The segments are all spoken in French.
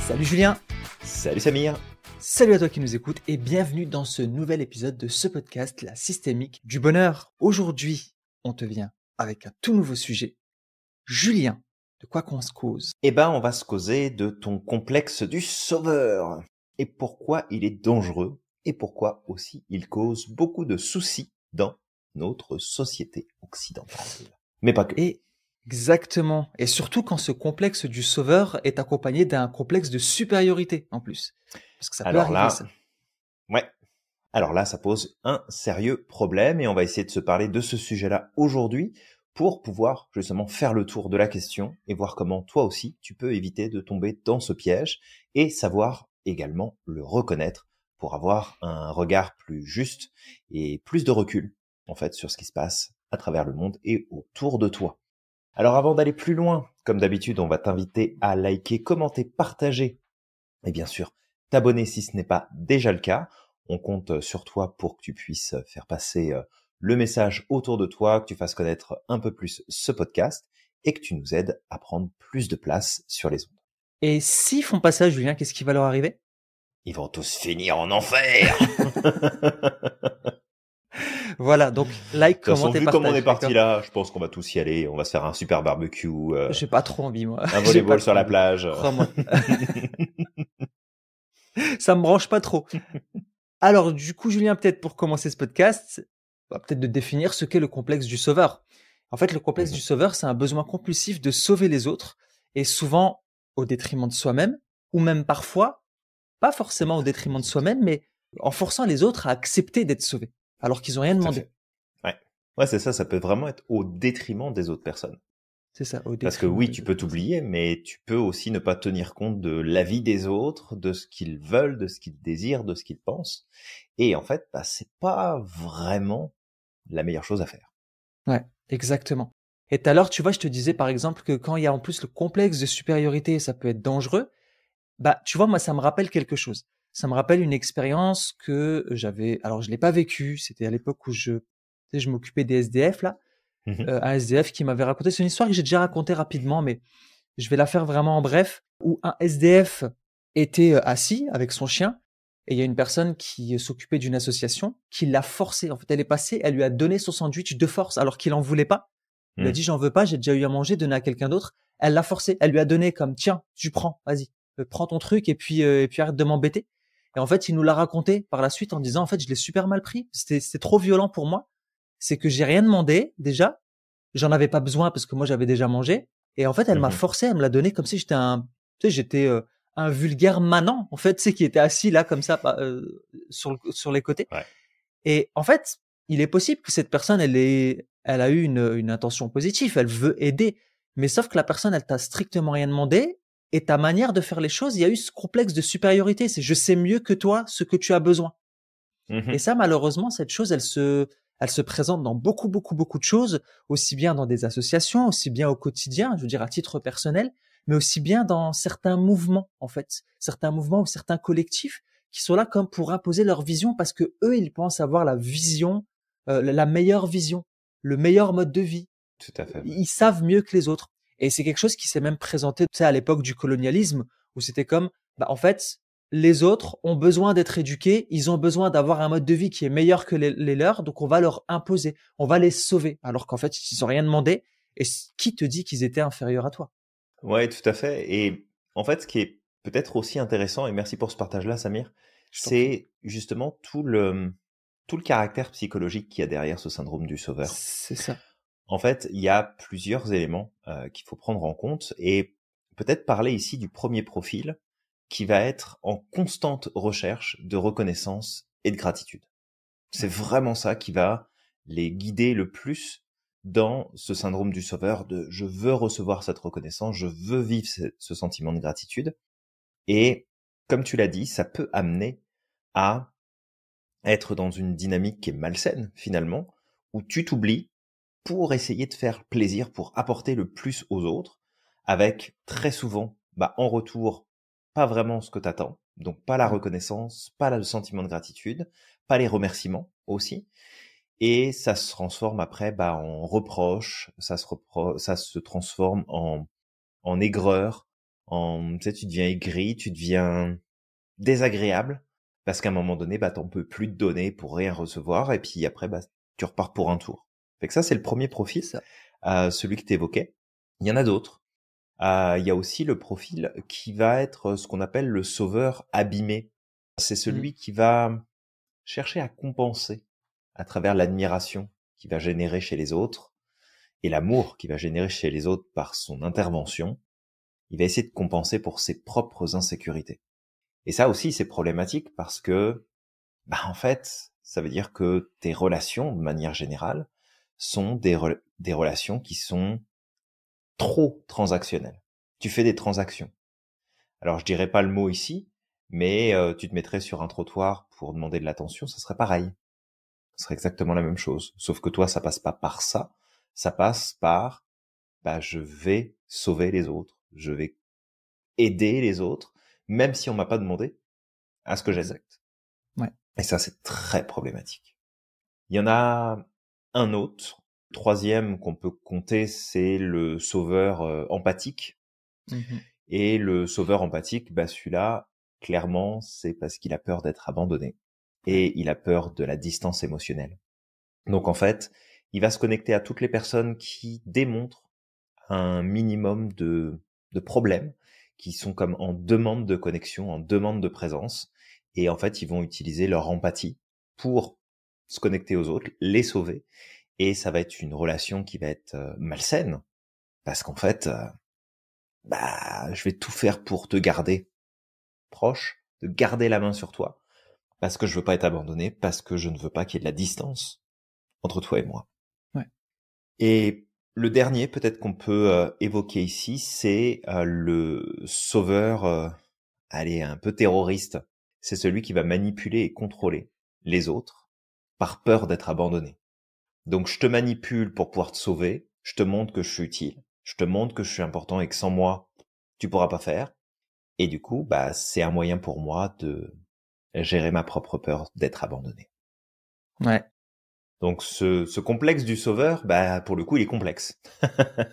Salut Julien, Salut Samir. salut à toi qui nous écoutes et bienvenue dans ce nouvel épisode de ce podcast, la systémique du bonheur. Aujourd'hui, on te vient avec un tout nouveau sujet. Julien, de quoi qu'on se cause? On va se causer de ton complexe du sauveur. Et pourquoi il est dangereux et pourquoi aussi il cause beaucoup de soucis dans notre société occidentale. Mais pas que. Et exactement, et surtout quand ce complexe du sauveur est accompagné d'un complexe de supériorité en plus. Parce que ça peut Alors arriver là, ça. ouais. Alors là, ça pose un sérieux problème et on va essayer de se parler de ce sujet-là aujourd'hui pour pouvoir justement faire le tour de la question et voir comment toi aussi tu peux éviter de tomber dans ce piège et savoir également le reconnaître pour avoir un regard plus juste et plus de recul en fait sur ce qui se passe à travers le monde et autour de toi. Alors avant d'aller plus loin, comme d'habitude, on va t'inviter à liker, commenter, partager et bien sûr t'abonner si ce n'est pas déjà le cas. On compte sur toi pour que tu puisses faire passer le message autour de toi, que tu fasses connaître un peu plus ce podcast et que tu nous aides à prendre plus de place sur les ondes. Et s'ils font pas ça, Julien, qu'est-ce qui va leur arriver? Ils vont tous finir en enfer. Voilà, donc like, De toute façon, commente et vu comme on est partage, parti d'accord? là, je pense qu'on va tous y aller. On va se faire un super barbecue, J'ai pas trop envie, moi. un J'ai pas volleyball sur trop la envie. plage. Crois-moi. Ça me branche pas trop. Alors, du coup, Julien, peut-être pour commencer ce podcast, peut-être de définir ce qu'est le complexe du sauveur. En fait, le complexe du Mhm. sauveur, c'est un besoin compulsif de sauver les autres, et souvent au détriment de soi-même, ou même parfois, pas Au forcément au détriment détriment de des autres. soi-même, mais en forçant les autres à accepter d'être sauvés, alors qu'ils ont rien Tout à demandé. fait. Ouais. Ouais, c'est ça. Ça peut vraiment être au détriment des autres personnes. C'est ça, au Parce que détriment oui, des tu autres peux personnes. t'oublier, mais tu peux aussi ne pas tenir compte de l'avis des autres, de ce qu'ils veulent, de ce qu'ils désirent, de ce qu'ils pensent. Et en fait, c'est pas vraiment la meilleure chose à faire. Ouais, exactement. Et tout à l'heure, tu vois, je te disais par exemple que quand il y a en plus le complexe de supériorité, ça peut être dangereux. Bah, tu vois, moi, ça me rappelle quelque chose. Ça me rappelle une expérience que j'avais. Alors, je l'ai pas vécue. C'était à l'époque où tu sais, je m'occupais des SDF là. Mhm. Un SDF qui m'avait raconté. C'est une histoire que j'ai déjà racontée rapidement, mais je vais la faire vraiment en bref. Où un SDF était assis avec son chien et il y a une personne qui s'occupait d'une association qui l'a forcé. En fait, elle est passée, elle lui a donné son sandwich de force alors qu'il en voulait pas. Il lui a dit Mhm. j'en veux pas, j'ai déjà eu à manger, donner à quelqu'un d'autre. Elle l'a forcé, elle lui a donné comme tiens, tu prends, vas-y, prends ton truc et puis arrête de m'embêter. Et en fait, il nous l'a raconté par la suite en disant en fait, je l'ai super mal pris, c'était trop violent pour moi. C'est que j'ai rien demandé déjà, j'en avais pas besoin parce que moi j'avais déjà mangé et en fait, elle m'a Mhm. forcé, elle me l'a donné comme si j'étais un vulgaire manant en fait, tu sais qui était assis là comme ça sur les côtés. Ouais. Et en fait, il est possible que cette personne, elle a eu une intention positive, elle veut aider. Mais sauf que la personne, elle t'a strictement rien demandé. Et ta manière de faire les choses, il y a eu ce complexe de supériorité. C'est je sais mieux que toi ce que tu as besoin. Et Mhm. ça, malheureusement, cette chose, elle se présente dans beaucoup, beaucoup, beaucoup de choses, aussi bien dans des associations, aussi bien au quotidien, je veux dire à titre personnel, mais aussi bien dans certains mouvements, en fait, certains mouvements ou certains collectifs qui sont là comme pour imposer leur vision parce que eux, ils pensent avoir la vision, la meilleure vision, le meilleur mode de vie. Tout à fait. Ouais. Ils savent mieux que les autres. Et c'est quelque chose qui s'est même présenté, tu sais, à l'époque du colonialisme, où c'était comme, bah, en fait, les autres ont besoin d'être éduqués, ils ont besoin d'avoir un mode de vie qui est meilleur que les leurs, donc on va leur imposer, on va les sauver, alors qu'en fait, ils ont rien demandé. Et qui te dit qu'ils étaient inférieurs à toi? Ouais, tout à fait. Et en fait, ce qui est peut-être aussi intéressant, et merci pour ce partage-là, Samir, Je t'en prie. c'est justement tout le caractère psychologique qu'il y a derrière ce syndrome du sauveur. C'est ça. En fait, il y a plusieurs éléments qu'il faut prendre en compte et peut-être parler ici du premier profil qui va être en constante recherche de reconnaissance et de gratitude. C'est Ouais. vraiment ça qui va les guider le plus dans ce syndrome du sauveur de je veux recevoir cette reconnaissance, je veux vivre ce sentiment de gratitude. Et comme tu l'as dit, ça peut amener à être dans une dynamique qui est malsaine finalement, où tu t'oublies pour essayer de faire plaisir, pour apporter le plus aux autres, avec très souvent, en retour, pas vraiment ce que t'attends. Donc pas la Ouais. reconnaissance, pas le sentiment de gratitude, pas les remerciements aussi. Et ça se transforme après en reproche, ça se transforme en aigreur, tu sais, tu deviens aigri, tu deviens désagréable, parce qu'à un moment donné, bah, t'en peux plus te donner pour rien recevoir, et puis après, bah, tu repars pour un tour. Fait que ça, c'est le premier profil, Ça. celui que t'évoquais. Il y en a d'autres. Il y a aussi le profil qui va être ce qu'on appelle le sauveur abîmé. C'est Mmh. celui qui va chercher à compenser à travers l'admiration qu'il va générer chez les autres et l'amour qu'il va générer chez les autres par son intervention. Il va essayer de compenser pour ses propres insécurités. Et ça aussi, c'est problématique parce que, bah, en fait, ça veut dire que tes relations, de manière générale, sont des relations qui sont trop transactionnelles. Tu fais des transactions. Alors, je dirais pas le mot ici, mais tu te mettrais sur un trottoir pour demander de l'attention, ça serait pareil. Ce serait exactement la même chose. Sauf que toi, ça passe pas par ça passe par, bah, je vais sauver les autres, je vais aider les autres, même si on m'a pas demandé à ce que j'aide. Exact. Ouais. Et ça, c'est très problématique. Il y en a un autre, troisième qu'on peut compter, c'est le sauveur empathique. Mmh. Et le sauveur empathique, bah celui-là, clairement, c'est parce qu'il a peur d'être abandonné Ouais. et il a peur de la distance émotionnelle. Donc en fait, il va se connecter à toutes les personnes qui démontrent un minimum de problèmes, qui sont comme en demande de connexion, en demande de présence. Et en fait, ils vont utiliser leur empathie pour se connecter aux autres, les sauver. Et ça va être une relation qui va être malsaine, parce qu'en fait, bah, je vais tout faire pour te garder proche, de garder la main sur toi, parce que je veux pas être abandonné, parce que je ne veux pas qu'il y ait de la distance entre toi et moi. Ouais. Et le dernier, peut-être qu'on peut évoquer ici, c'est le sauveur, allez, un peu terroriste. C'est celui qui va manipuler et contrôler les autres par peur d'être abandonné. Donc je te manipule pour pouvoir te sauver, je te montre que je suis utile, je te montre que je suis important et que sans moi, tu pourras pas faire. Et du coup, bah, c'est un moyen pour moi de gérer ma propre peur d'être abandonné. Ouais. Donc ce complexe du sauveur, bah, pour le coup, il est complexe.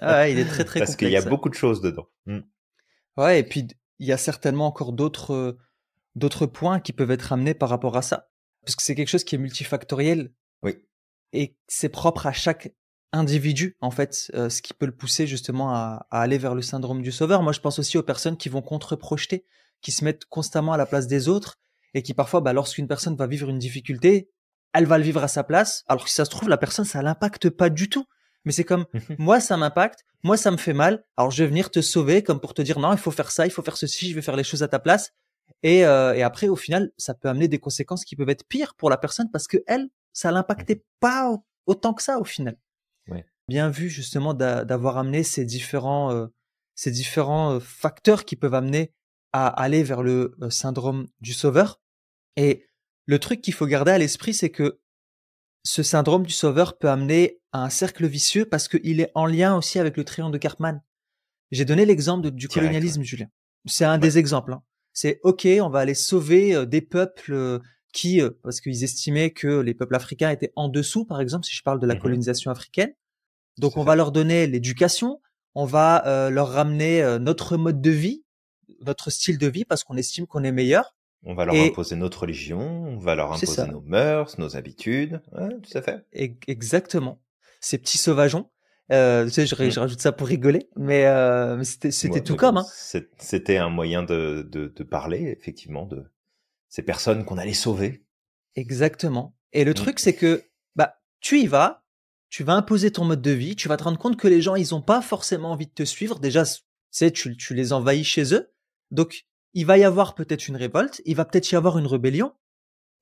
Ah ouais, il est très, très Parce qu'il y a complexe, ouais. beaucoup de choses dedans. Ouais, et puis il y a certainement encore d'autres points qui peuvent être amenés par rapport à ça. Parce que c'est quelque chose qui est multifactoriel Oui. et c'est propre à chaque individu, en fait, ce qui peut le pousser justement à aller vers le syndrome du sauveur. Moi, je pense aussi aux personnes qui vont contre-projeter, qui se mettent constamment à la place des autres et qui parfois, bah, lorsqu'une personne va vivre une difficulté, elle va le vivre à sa place, alors que si ça se trouve, la personne, ça l'impacte pas du tout. Mais c'est comme, moi, ça m'impacte, moi, ça me fait mal, alors je vais venir te sauver comme pour te dire, non, il faut faire ça, il faut faire ceci, je vais faire les choses à ta place. Et après, au final, ça peut amener des conséquences qui peuvent être pires pour la personne parce que elle, ça l'impactait pas autant que ça au final. Ouais. Bien vu justement d'avoir amené ces différents facteurs qui peuvent amener à aller vers le syndrome du sauveur. Et le truc qu'il faut garder à l'esprit, c'est que ce syndrome du sauveur peut amener à un cercle vicieux parce qu'il est en lien aussi avec le triangle de Karpman. J'ai donné l'exemple du Direct, ouais. colonialisme, Julien. C'est un Ouais. des exemples, hein. C'est OK, on va aller sauver des peuples qui, parce qu'ils estimaient que les peuples africains étaient en dessous, par exemple, si je parle de la Mhm. colonisation africaine. Tout Donc à on va fait. leur donner l'éducation, on va leur ramener notre mode de vie, notre style de vie, parce qu'on estime qu'on est meilleur. On va leur Et imposer notre religion, on va leur c'est imposer ça, nos mœurs, nos habitudes. Ouais, tout à fait. exactement. Ces petits sauvageons. Tu sais, je Mm. rajoute ça pour rigoler, mais c'était Ouais, tout mais bon, comme, hein. c'était un moyen de parler, effectivement, de ces personnes qu'on allait sauver. Exactement. Et le truc, Mm. c'est que bah tu y vas, tu vas imposer ton mode de vie, tu vas te rendre compte que les gens, ils ont pas forcément envie de te suivre. Déjà, tu sais, tu les envahis chez eux. Donc, il va y avoir peut-être une révolte, il va peut-être y avoir une rébellion.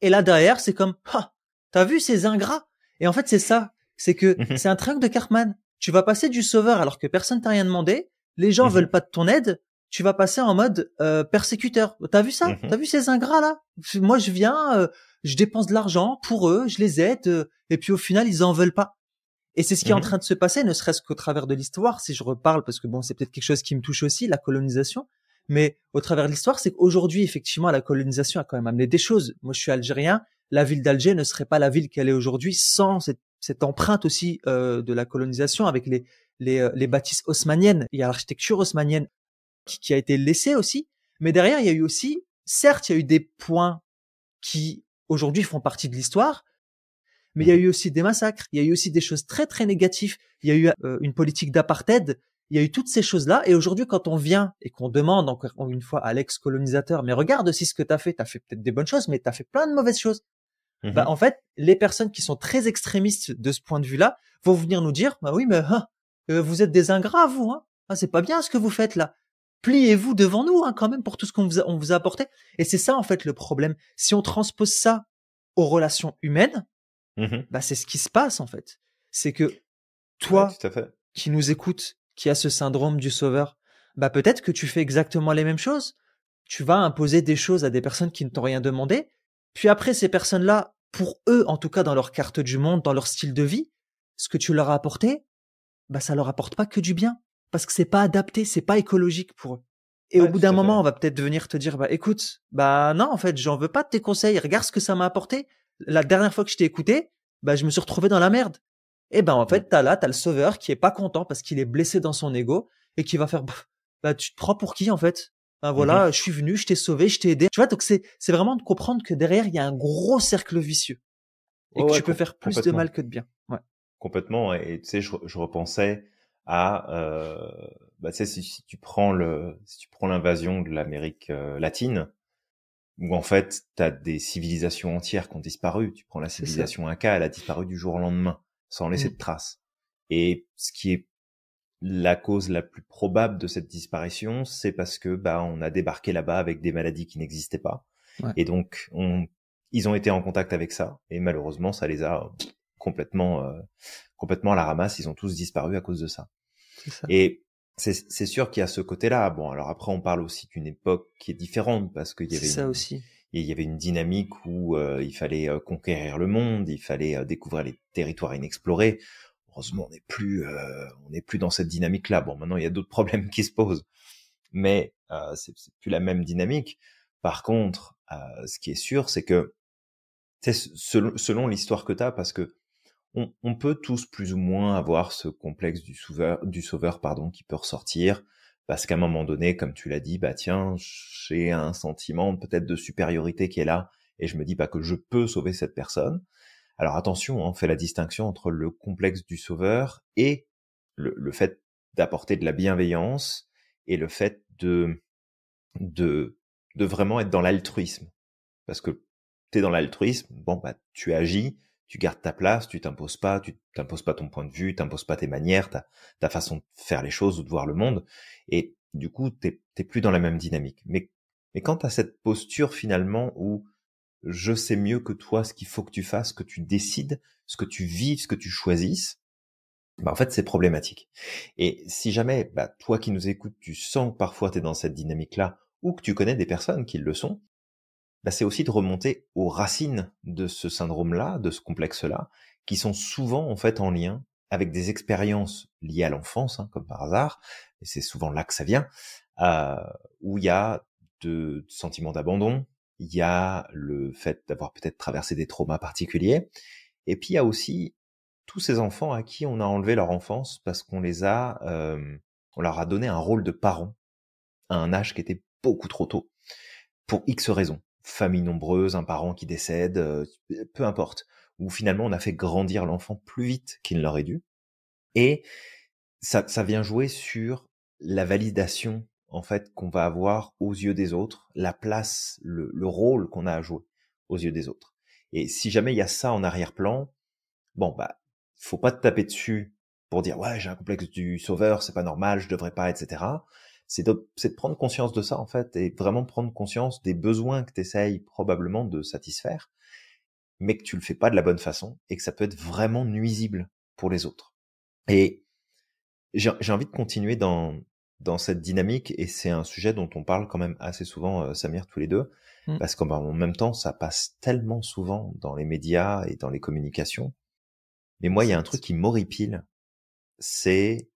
Et là, derrière, c'est comme, ah, t'as vu ces ingrats? Et en fait, c'est ça. C'est que Mhm. c'est un triangle de Cartman. Tu vas passer du sauveur alors que personne t'a rien demandé. Les gens veulent Mhm. pas de ton aide. Tu vas passer en mode persécuteur. T'as vu ça? Mhm. T'as vu ces ingrats là? Moi, je viens, je dépense de l'argent pour eux, je les aide, et puis au final, ils en veulent pas. Et c'est ce qui est en Mhm. train de se passer, ne serait-ce qu'au travers de l'histoire. Si je reparle, parce que bon, c'est peut-être quelque chose qui me touche aussi, la colonisation. Mais au travers de l'histoire, c'est qu'aujourd'hui, effectivement, la colonisation a quand même amené des choses. Moi, je suis algérien. La ville d'Alger ne serait pas la ville qu'elle est aujourd'hui sans cette empreinte aussi de la colonisation avec les bâtisses haussmanniennes. Il y a l'architecture haussmannienne. qui a été laissée aussi. Mais derrière, il y a eu aussi, certes, il y a eu des points qui aujourd'hui font partie de l'histoire, mais il y a eu aussi des massacres, il y a eu aussi des choses très très négatives, il y a eu une politique d'apartheid, il y a eu toutes ces choses-là, et aujourd'hui quand on vient et qu'on demande encore une fois à l'ex-colonisateur, mais regarde aussi ce que t'as fait peut-être des bonnes choses, mais t'as fait plein de mauvaises choses. Bah en fait, les personnes qui sont très extrémistes de ce point de vue-là vont venir nous dire, bah oui, mais vous êtes des ingrats, vous, hein. Ah, c'est pas bien ce que vous faites là. Pliez-vous devant nous, hein, quand même, pour tout ce on vous a apporté. Et c'est ça en fait le problème. Si on transpose ça aux relations humaines, bah c'est ce qui se passe en fait. C'est que toi, tout à fait. qui nous écoutes, qui a ce syndrome du sauveur, bah peut-être que tu fais exactement les mêmes choses. Tu vas imposer des choses à des personnes qui ne t'ont rien demandé. Puis après, ces personnes-là, pour eux, en tout cas dans leur carte du monde, dans leur style de vie, ce que tu leur as apporté, bah ça leur apporte pas que du bien, parce que c'est pas adapté, c'est pas écologique pour eux. Et au bout d'un moment, on va peut-être venir te dire, bah écoute, bah non, en fait, j'en veux pas de tes conseils. Regarde ce que ça m'a apporté. La dernière fois que je t'ai écouté, bah je me suis retrouvé dans la merde. Et ben en fait, t'as le sauveur qui est pas content parce qu'il est blessé dans son ego et qui va faire, bah tu te prends pour qui en fait? Ben voilà, je suis venu, je t'ai sauvé, je t'ai aidé. Tu vois, donc c'est vraiment de comprendre que derrière il y a un gros cercle vicieux et que tu peux faire plus de mal que de bien. Ouais. Complètement. Et tu sais, je repensais à, bah, tu sais, si tu prends l'invasion de l'Amérique latine, où en fait, t'as des civilisations entières qui ont disparu. Tu prends la civilisation Inca, elle a disparu du jour au lendemain, sans laisser de traces. Et ce qui est la cause la plus probable de cette disparition, c'est parce que bah on a débarqué là-bas avec des maladies qui n'existaient pas. Ouais. Et donc ils ont été en contact avec ça et malheureusement ça les a complètement à la ramasse, ils ont tous disparu à cause de ça. Ça. Et c'est sûr qu'il y a ce côté-là. Bon, alors après on parle aussi d'une époque qui est différente parce qu'il y avait une dynamique où il fallait conquérir le monde, il fallait découvrir les territoires inexplorés. Heureusement, on n'est plus dans cette dynamique-là. Bon, maintenant il y a d'autres problèmes qui se posent, mais c'est plus la même dynamique. Par contre, ce qui est sûr, c'est que selon l'histoire que t'as, parce que on peut tous plus ou moins avoir ce complexe du sauveur, qui peut ressortir, parce qu'à un moment donné, comme tu l'as dit, bah tiens, j'ai un sentiment peut-être de supériorité qui est là, et je me dis que je peux sauver cette personne. Alors attention, on fait la distinction entre le complexe du sauveur et le fait d'apporter de la bienveillance et le fait de vraiment être dans l'altruisme. Parce que t'es dans l'altruisme, bon bah tu agis, tu gardes ta place, tu t'imposes pas ton point de vue, t'imposes pas tes manières, ta façon de faire les choses ou de voir le monde, et du coup t'es plus dans la même dynamique. Mais quand t'as cette posture finalement où je sais mieux que toi ce qu'il faut que tu fasses, que tu décides, ce que tu vives, ce que tu choisisses, bah en fait c'est problématique. Et si jamais toi qui nous écoutes, tu sens que parfois t'es dans cette dynamique-là, ou que tu connais des personnes qui le sont, c'est aussi de remonter aux racines de ce syndrome-là, de ce complexe-là, qui sont souvent en fait en lien avec des expériences liées à l'enfance, comme par hasard, et c'est souvent là que ça vient, où il y a de sentiments d'abandon, il y a le fait d'avoir peut-être traversé des traumas particuliers, et puis il y a aussi tous ces enfants à qui on a enlevé leur enfance parce qu'on on leur a donné un rôle de parent à un âge qui était beaucoup trop tôt, pour X raisons. Famille nombreuse, un parent qui décède, peu importe, où finalement on a fait grandir l'enfant plus vite qu'il ne l'aurait dû, et ça vient jouer sur la validation en fait qu'on va avoir aux yeux des autres, la place, le rôle qu'on a à jouer aux yeux des autres. Et si jamais il y a ça en arrière-plan, bon faut pas te taper dessus pour dire ouais j'ai un complexe du sauveur, c'est pas normal, je devrais pas, etc. C'est de prendre conscience de ça, en fait, et vraiment prendre conscience des besoins que tu essayes probablement de satisfaire, mais que tu le fais pas de la bonne façon, et que ça peut être vraiment nuisible pour les autres. Et j'ai envie de continuer dans cette dynamique, et c'est un sujet dont on parle quand même assez souvent, Samir, tous les deux, parce qu'en même temps, ça passe tellement souvent dans les médias et dans les communications. Mais moi, il y a un truc qui m'horripile, c'est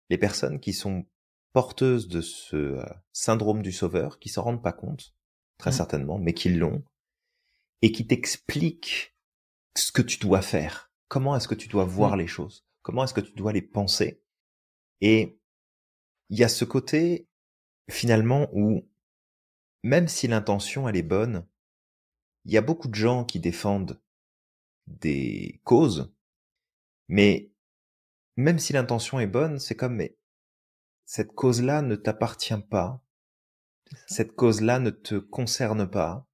les personnes qui sont porteuses de ce syndrome du sauveur, qui s'en rendent pas compte, très certainement, mais qui l'ont, et qui t'expliquent ce que tu dois faire, comment est-ce que tu dois voir les choses, comment est-ce que tu dois les penser. Et il y a ce côté, finalement où, même si l'intention elle est bonne, il y a beaucoup de gens qui défendent des causes, mais même si l'intention est bonne, c'est comme, mais cette cause-là ne t'appartient pas, C'est ça. cette cause-là ne te concerne pas.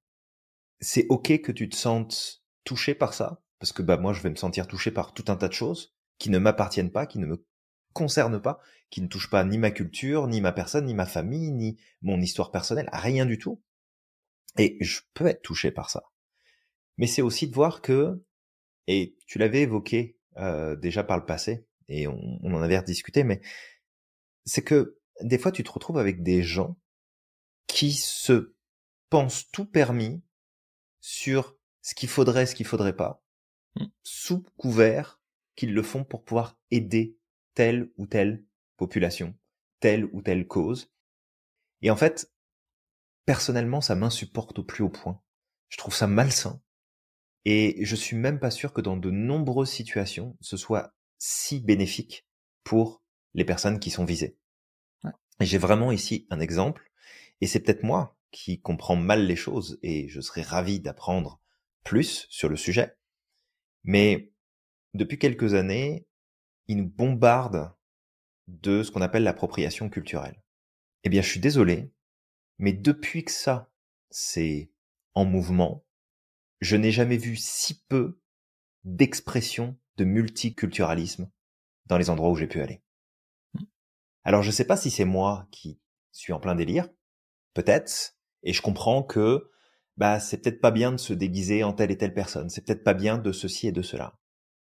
C'est ok que tu te sentes touché par ça, parce que bah moi je vais me sentir touché par tout un tas de choses qui ne m'appartiennent pas, qui ne me concernent pas, qui ne touchent pas ni ma culture, ni ma personne, ni ma famille, ni mon histoire personnelle, rien du tout. Et je peux être touché par ça. Mais c'est aussi de voir que, et tu l'avais évoqué déjà par le passé, et on en avait rediscuté, mais c'est que des fois tu te retrouves avec des gens qui se pensent tout permis sur ce qu'il faudrait pas, Mm. sous couvert qu'ils le font pour pouvoir aider telle ou telle population, telle ou telle cause. Et en fait, personnellement, ça m'insupporte au plus haut point. Je trouve ça malsain. Et je suis même pas sûr que dans de nombreuses situations, ce soit si bénéfique pour les personnes qui sont visées. Ouais. Et j'ai vraiment ici un exemple, et c'est peut-être moi qui comprends mal les choses, et je serais ravi d'apprendre plus sur le sujet. Mais depuis quelques années, ils nous bombardent de ce qu'on appelle l'appropriation culturelle. Eh bien, je suis désolé, mais depuis que ça, c'est en mouvement, je n'ai jamais vu si peu d'expression de multiculturalisme dans les endroits où j'ai pu aller. Alors, je sais pas si c'est moi qui suis en plein délire, peut-être, et je comprends que bah c'est peut-être pas bien de se déguiser en telle et telle personne, c'est peut-être pas bien de ceci et de cela.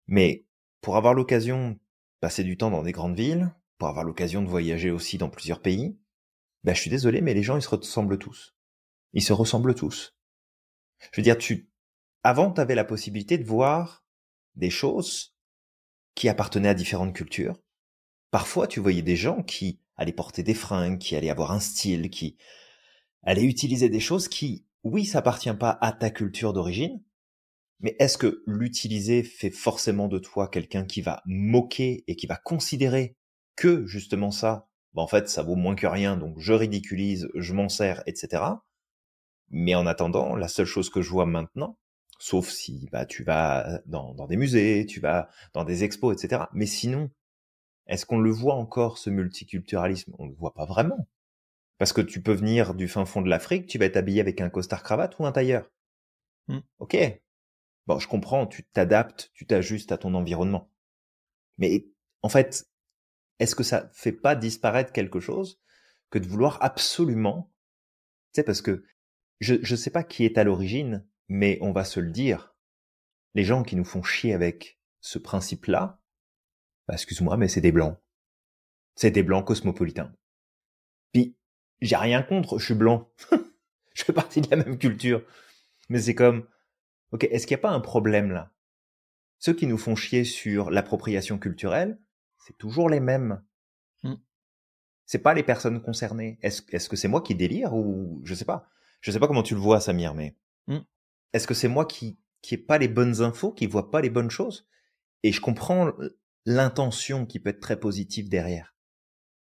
Mais pour avoir l'occasion de passer du temps dans des grandes villes, pour avoir l'occasion de voyager aussi dans plusieurs pays, bah je suis désolé, mais les gens ils se ressemblent tous. Ils se ressemblent tous. Je veux dire, avant t'avais la possibilité de voir des choses qui appartenaient à différentes cultures. Parfois tu voyais des gens qui allaient porter des fringues, qui allaient avoir un style, qui allaient utiliser des choses qui, oui, ça appartient pas à ta culture d'origine, mais est-ce que l'utiliser fait forcément de toi quelqu'un qui va moquer et qui va considérer que justement ça, bah en fait, ça vaut moins que rien, donc je ridiculise, je m'en sers, etc. Mais en attendant, la seule chose que je vois maintenant, sauf si bah tu vas dans des musées, tu vas dans des expos, etc. Mais sinon, est-ce qu'on le voit encore ce multiculturalisme? On le voit pas vraiment. Parce que tu peux venir du fin fond de l'Afrique, tu vas être habillé avec un costard cravate ou un tailleur. Mm. Ok, bon, je comprends, tu t'adaptes, tu t'ajustes à ton environnement. Mais en fait, est-ce que ça fait pas disparaître quelque chose que de vouloir absolument, tu sais, parce que je sais pas qui est à l'origine, mais on va se le dire, les gens qui nous font chier avec ce principe-là, bah, excuse-moi, mais c'est des blancs. C'est des blancs cosmopolitains. Puis, j'ai rien contre, je suis blanc. Je fais partie de la même culture. Mais c'est comme, ok, est-ce qu'il n'y a pas un problème là? Ceux qui nous font chier sur l'appropriation culturelle, c'est toujours les mêmes. Mm. C'est pas les personnes concernées. Est-ce que c'est moi qui délire ou je sais pas. Je sais pas comment tu le vois, Samir, mais Mm. est-ce que c'est moi qui ai pas les bonnes infos, qui vois pas les bonnes choses? Et je comprends l'intention qui peut être très positive derrière.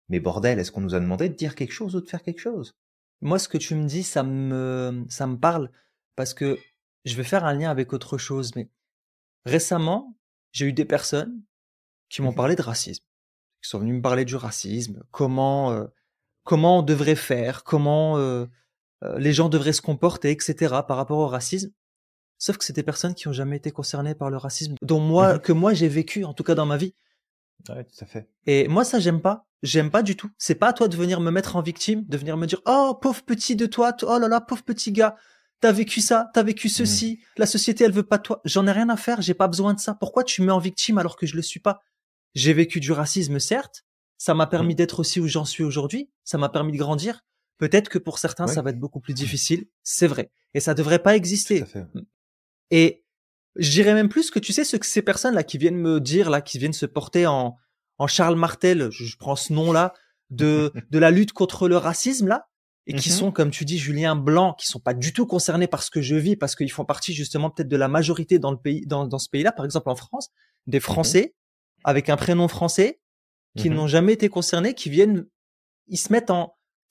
Mais bordel, est-ce qu'on nous a demandé de dire quelque chose ou de faire quelque chose? Moi, ce que tu me dis, ça me parle parce que je vais faire un lien avec autre chose. Mais récemment, j'ai eu des personnes qui m'ont Mhm. parlé de racisme, qui sont venus me parler du racisme, comment on devrait faire, comment les gens devraient se comporter, etc. par rapport au racisme. Sauf que c'est des personnes qui ont jamais été concernées par le racisme, Mhm. que moi j'ai vécu, en tout cas dans ma vie. Ouais, tout à fait. Et moi, ça, j'aime pas. J'aime pas du tout. C'est pas à toi de venir me mettre en victime, de venir me dire, oh, pauvre petit de toi, oh là là, pauvre petit gars, t'as vécu ça, t'as vécu Mhm. ceci, la société, elle veut pas de toi. J'en ai rien à faire, j'ai pas besoin de ça. Pourquoi tu me mets en victime alors que je le suis pas? J'ai vécu du racisme, certes. Ça m'a permis Mhm. d'être aussi où j'en suis aujourd'hui. Ça m'a permis de grandir. Peut-être que pour certains, Oui, ça va être beaucoup plus difficile. C'est vrai. Et ça devrait pas tout à exister. fait. Et je dirais même plus que tu sais ces personnes-là qui viennent me dire là, qui viennent se porter en Charles Martel, je prends ce nom-là de la lutte contre le racisme là, et qui Mhm. sont comme tu dis Julien blancs, qui sont pas du tout concernés par ce que je vis parce qu'ils font partie justement peut-être de la majorité dans le pays, dans ce pays-là, par exemple en France, des Mhm. Français avec un prénom français qui Mhm. n'ont jamais été concernés, qui viennent, ils se mettent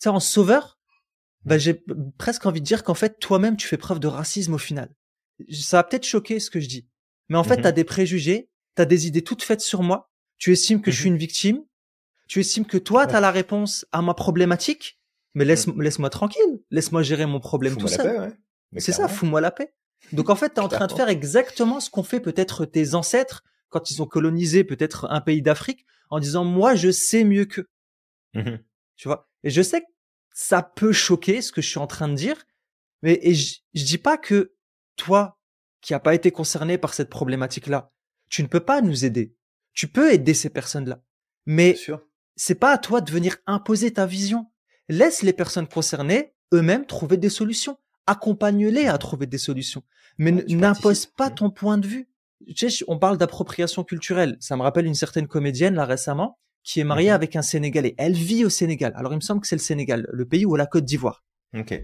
sais, en sauveur, j'ai presque envie de dire qu'en fait, toi-même, tu fais preuve de racisme au final. Ça va peut-être choquer ce que je dis. Mais en fait, t'as des préjugés, t'as des idées toutes faites sur moi. Tu estimes que je suis une victime. Tu estimes que toi, t'as la réponse à ma problématique. Mais laisse-moi tranquille. Laisse-moi gérer mon problème tout Fous-moi la seul. paix, ouais. Mais C'est ça, clairement. fous-moi la paix. Donc en fait, t'es en train de faire exactement ce qu'ont fait peut-être tes ancêtres quand ils ont colonisé peut-être un pays d'Afrique en disant, moi, je sais mieux qu'eux. Tu vois? Et je sais que ça peut choquer ce que je suis en train de dire, mais je dis pas que toi, qui a pas été concerné par cette problématique-là, tu ne peux pas nous aider. Tu peux aider ces personnes-là. Bien Mais sûr. c'est pas à toi de venir imposer ta vision. Laisse les personnes concernées eux-mêmes trouver des solutions. Accompagne-les à trouver des solutions. Mais Ouais, tu n'impose participes. pas ton point de vue. Tu sais, on parle d'appropriation culturelle. Ça me rappelle une certaine comédienne, là, récemment, qui est mariée avec un Sénégalais. Elle vit au Sénégal. Alors, il me semble que c'est le Sénégal, le pays où la Côte d'Ivoire. Ok.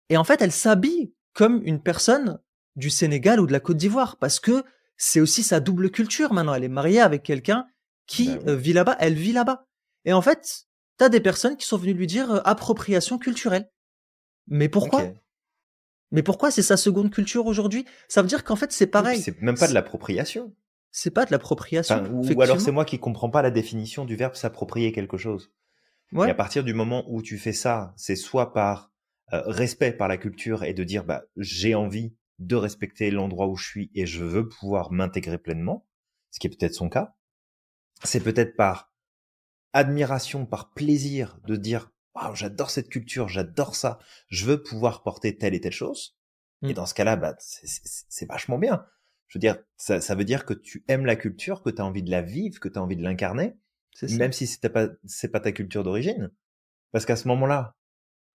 Et en fait, elle s'habille comme une personne du Sénégal ou de la Côte d'Ivoire parce que c'est aussi sa double culture maintenant. Elle est mariée avec quelqu'un qui Bah oui. vit là-bas, elle vit là-bas. Et en fait, t'as des personnes qui sont venues lui dire appropriation culturelle. Mais pourquoi? Ok. Mais pourquoi c'est sa seconde culture aujourd'hui? Ça veut dire qu'en fait, c'est Oui, puis pareil. c'est même pas de l'appropriation. C'est pas de l'appropriation, Enfin, ou alors c'est effectivement. moi qui comprends pas la définition du verbe s'approprier quelque chose. Et Ouais, à partir du moment où tu fais ça, c'est soit par respect par la culture et de dire bah j'ai envie de respecter l'endroit où je suis et je veux pouvoir m'intégrer pleinement, ce qui est peut-être son cas. C'est peut-être par admiration, par plaisir de dire waouh, j'adore cette culture, j'adore ça, je veux pouvoir porter telle et telle chose. Et mm, dans ce cas-là, bah c'est vachement bien. Je veux dire, ça veut dire que tu aimes la culture, que tu as envie de la vivre, que tu as envie de l'incarner, c'est ça. même si c'est pas ta culture d'origine. Parce qu'à ce moment-là,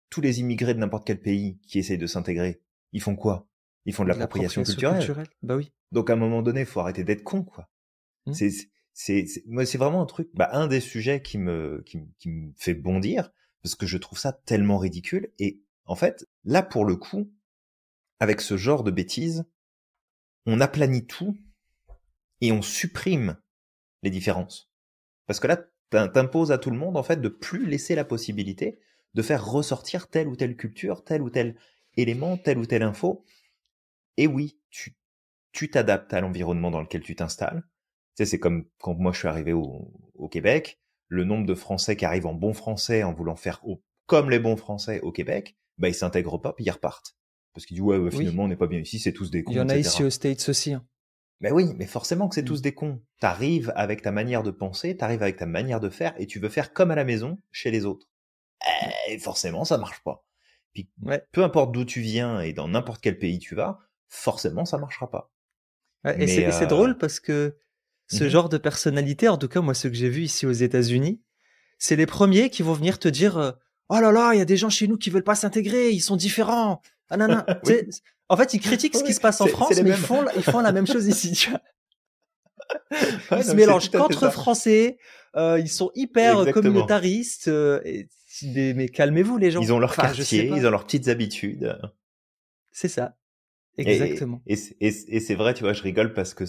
tous les immigrés de n'importe quel pays qui essayent de s'intégrer, ils font quoi? Ils font de De l'appropriation l'appropriation culturelle. culturelle. Bah oui. Donc à un moment donné, il faut arrêter d'être con, quoi. Mm, Moi, c'est vraiment un truc, bah, un des sujets qui me fait bondir, parce que je trouve ça tellement ridicule. Et en fait, là, pour le coup, avec ce genre de bêtises, on aplanit tout et on supprime les différences. Parce que là, t'imposes à tout le monde, en fait, de plus laisser la possibilité de faire ressortir telle ou telle culture, tel ou tel élément, telle ou telle info. Et oui, tu t'adaptes à l'environnement dans lequel tu t'installes. Tu sais, c'est comme quand moi je suis arrivé au Québec, le nombre de Français qui arrivent en bon français en voulant faire comme les bons Français au Québec, bah ils s'intègrent pas puis ils repartent. Parce qu'ils disent ouais, oui. finalement on n'est pas bien ici, c'est tous des Il y cons, en a ici etc. aux States aussi. Hein. Mais oui, mais forcément que c'est Mm. tous des cons. T'arrives avec ta manière de penser, t'arrives avec ta manière de faire et tu veux faire comme à la maison chez les autres. Et forcément ça marche pas. Puis Ouais. peu importe d'où tu viens et dans n'importe quel pays tu vas, forcément ça marchera pas. Ouais, Mais et c'est drôle parce que ce genre de personnalité, en tout cas moi ceux que j'ai vus ici aux États-Unis, c'est les premiers qui vont venir te dire oh là là, il y a des gens chez nous qui veulent pas s'intégrer, ils sont différents. Ah non non, tu oui, sais, en fait ils critiquent ce qui oui, se passe en c'est France, les mais mêmes. ils font la même chose ici. Tu vois. Ouais, Ils non, se mais c'est mélangent tout à fait qu'entre ça. Français, ils sont hyper Exactement. communautaristes. Mais calmez-vous les gens. Ils ont leur Enfin je sais quartier, ils pas. ont leurs petites habitudes. C'est ça, Et, exactement. et c'est vrai, tu vois, je rigole parce que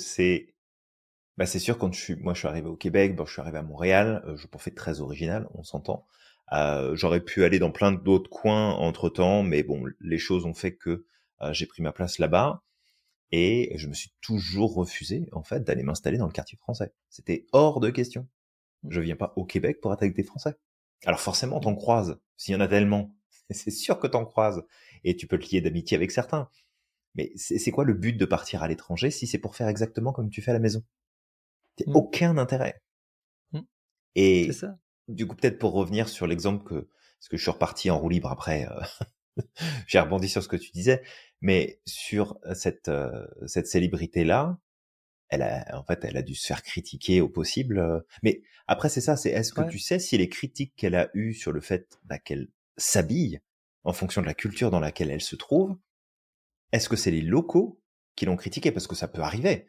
bah c'est sûr quand moi je suis arrivé au Québec, bon, je suis arrivé à Montréal, je pas fait très original, on s'entend. J'aurais pu aller dans plein d'autres coins entre temps, mais bon, les choses ont fait que j'ai pris ma place là-bas. Et je me suis toujours refusé, en fait, d'aller m'installer dans le quartier français. C'était hors de question. Je viens pas au Québec pour être avec des Français. Alors forcément, t'en croises. S'il y en a tellement, c'est sûr que t'en croises. Et tu peux te lier d'amitié avec certains. Mais c'est quoi le but de partir à l'étranger si c'est pour faire exactement comme tu fais à la maison? T'as Mm, aucun intérêt. mm, c'est Et ça. du coup, peut-être pour revenir sur l'exemple parce que je suis reparti en roue libre après, j'ai rebondi sur ce que tu disais, mais sur cette célébrité-là, en fait, elle a dû se faire critiquer au possible. Mais après, c'est ça, c'est est-ce que Ouais. tu sais si les critiques qu'elle a eues sur le fait bah, qu'elle s'habille en fonction de la culture dans laquelle elle se trouve, est-ce que c'est les locaux qui l'ont critiqué? Parce que ça peut arriver.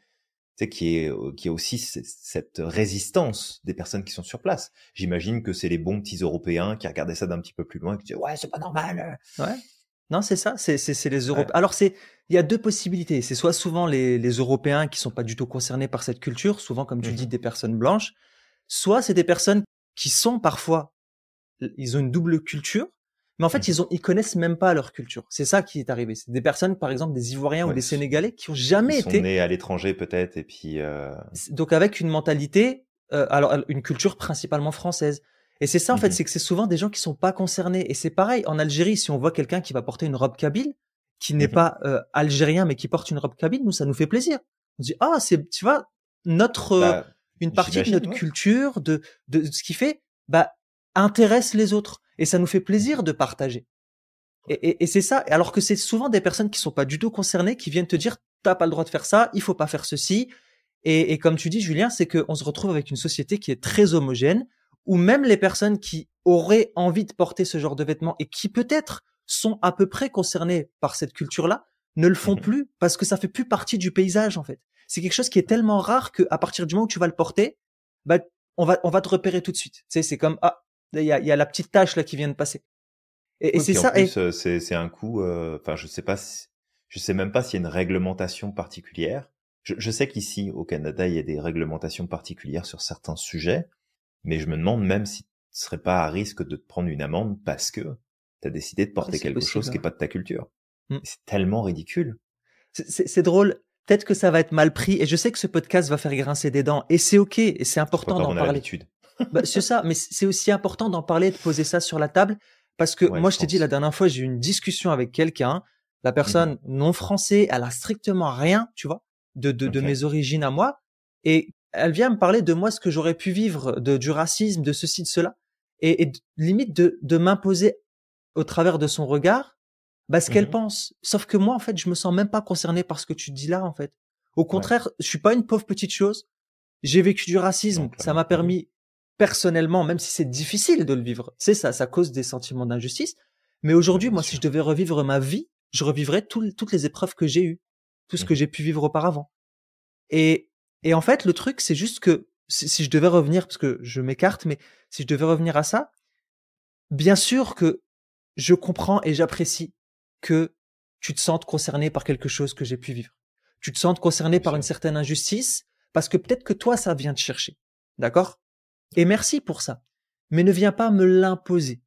Tu sais, qu'il y ait aussi cette résistance des personnes qui sont sur place. J'imagine que c'est les bons petits Européens qui regardaient ça d'un petit peu plus loin et qui disaient ouais, c'est pas normal. Ouais. Non, c'est ça, c'est les Ouais. Européens. Alors il y a deux possibilités. C'est soit souvent les Européens qui sont pas du tout concernés par cette culture, souvent comme tu dis Mhm. des personnes blanches, soit c'est des personnes qui sont parfois, ils ont une double culture, Mais en fait, Mhm. ils connaissent même pas leur culture. C'est ça qui est arrivé. C'est des personnes, par exemple, des Ivoiriens ou Ouais, des s- Sénégalais qui ont ils jamais sont été, nés à l'étranger peut-être et puis donc avec une mentalité, alors une culture principalement française. Et c'est ça, en fait, mhm, c'est que c'est souvent des gens qui sont pas concernés. Et c'est pareil, en Algérie, si on voit quelqu'un qui va porter une robe kabyle, qui n'est mhm. pas algérien, mais qui porte une robe kabyle, nous, ça nous fait plaisir. On se dit, ah, c'est, tu vois, notre, Bah, une partie de j'imagine, notre ouais. culture, de ce qui fait, bah, intéresse les autres. Et ça nous fait Mhm. plaisir de partager. Et c'est ça. Alors que c'est souvent des personnes qui sont pas du tout concernées, qui viennent te dire, t'as pas le droit de faire ça, il faut pas faire ceci. Et comme tu dis, Julien, c'est qu'on se retrouve avec une société qui est très homogène, où même les personnes qui auraient envie de porter ce genre de vêtements et qui peut-être sont à peu près concernées par cette culture-là, ne le font Mhm. plus parce que ça fait plus partie du paysage, en fait. C'est quelque chose qui est tellement rare qu'à partir du moment où tu vas le porter, bah, on va te repérer tout de suite. Tu sais, c'est comme, ah, il y a la petite tache là qui vient de passer. Et Oui, c'est puis en ça. plus, c'est un coût. Enfin, je sais pas, je sais même pas s'il y a une réglementation particulière. Je sais qu'ici, au Canada, il y a des réglementations particulières sur certains sujets, mais je me demande même si tu serais pas à risque de te prendre une amende parce que tu as décidé de Ouais, porter c'est quelque chose possible, qui est hein. pas de ta culture. Mm. C'est tellement ridicule. C'est drôle. Peut-être que ça va être mal pris. Et je sais que ce podcast va faire grincer des dents. Et c'est OK. Et c'est Je crois important pas d'en qu'on a parler. l'habitude. Bah, c'est ça. Mais c'est aussi important d'en parler, de poser ça sur la table. Parce que Ouais, moi, je je t'ai dit la pense. dernière fois, j'ai eu une discussion avec quelqu'un. La Mhm. personne non français, elle a strictement rien, tu vois, de Ok. mes origines à moi. Et elle vient me parler de moi, ce que j'aurais pu vivre, du racisme, de ceci, de cela. Et limite de m'imposer au travers de son regard, bah, ce qu'elle Mhm. pense. Sauf que moi, en fait, je me sens même pas concerné par ce que tu dis là, en fait. Au Ouais. contraire, je suis pas une pauvre petite chose. J'ai vécu du Non, racisme. Ça clairement. m'a Mhm. permis, personnellement, même si c'est difficile de le vivre, c'est ça, ça cause des sentiments d'injustice. Mais Ouais, aujourd'hui, bien moi, si sûr. je devais revivre ma vie, je revivrais toutes les épreuves que j'ai eues, tout ce que Mhm. j'ai pu vivre auparavant. Et, et en fait, le truc, c'est juste que si je devais revenir, parce que je m'écarte, mais si je devais revenir à ça, bien sûr que je comprends et j'apprécie que tu te sentes concerné par quelque chose que j'ai pu vivre. Tu te sentes concerné Bien par une sûr. certaine injustice parce que peut-être que toi, ça vient te chercher. D'accord? Et merci pour ça. Mais ne viens pas me l'imposer.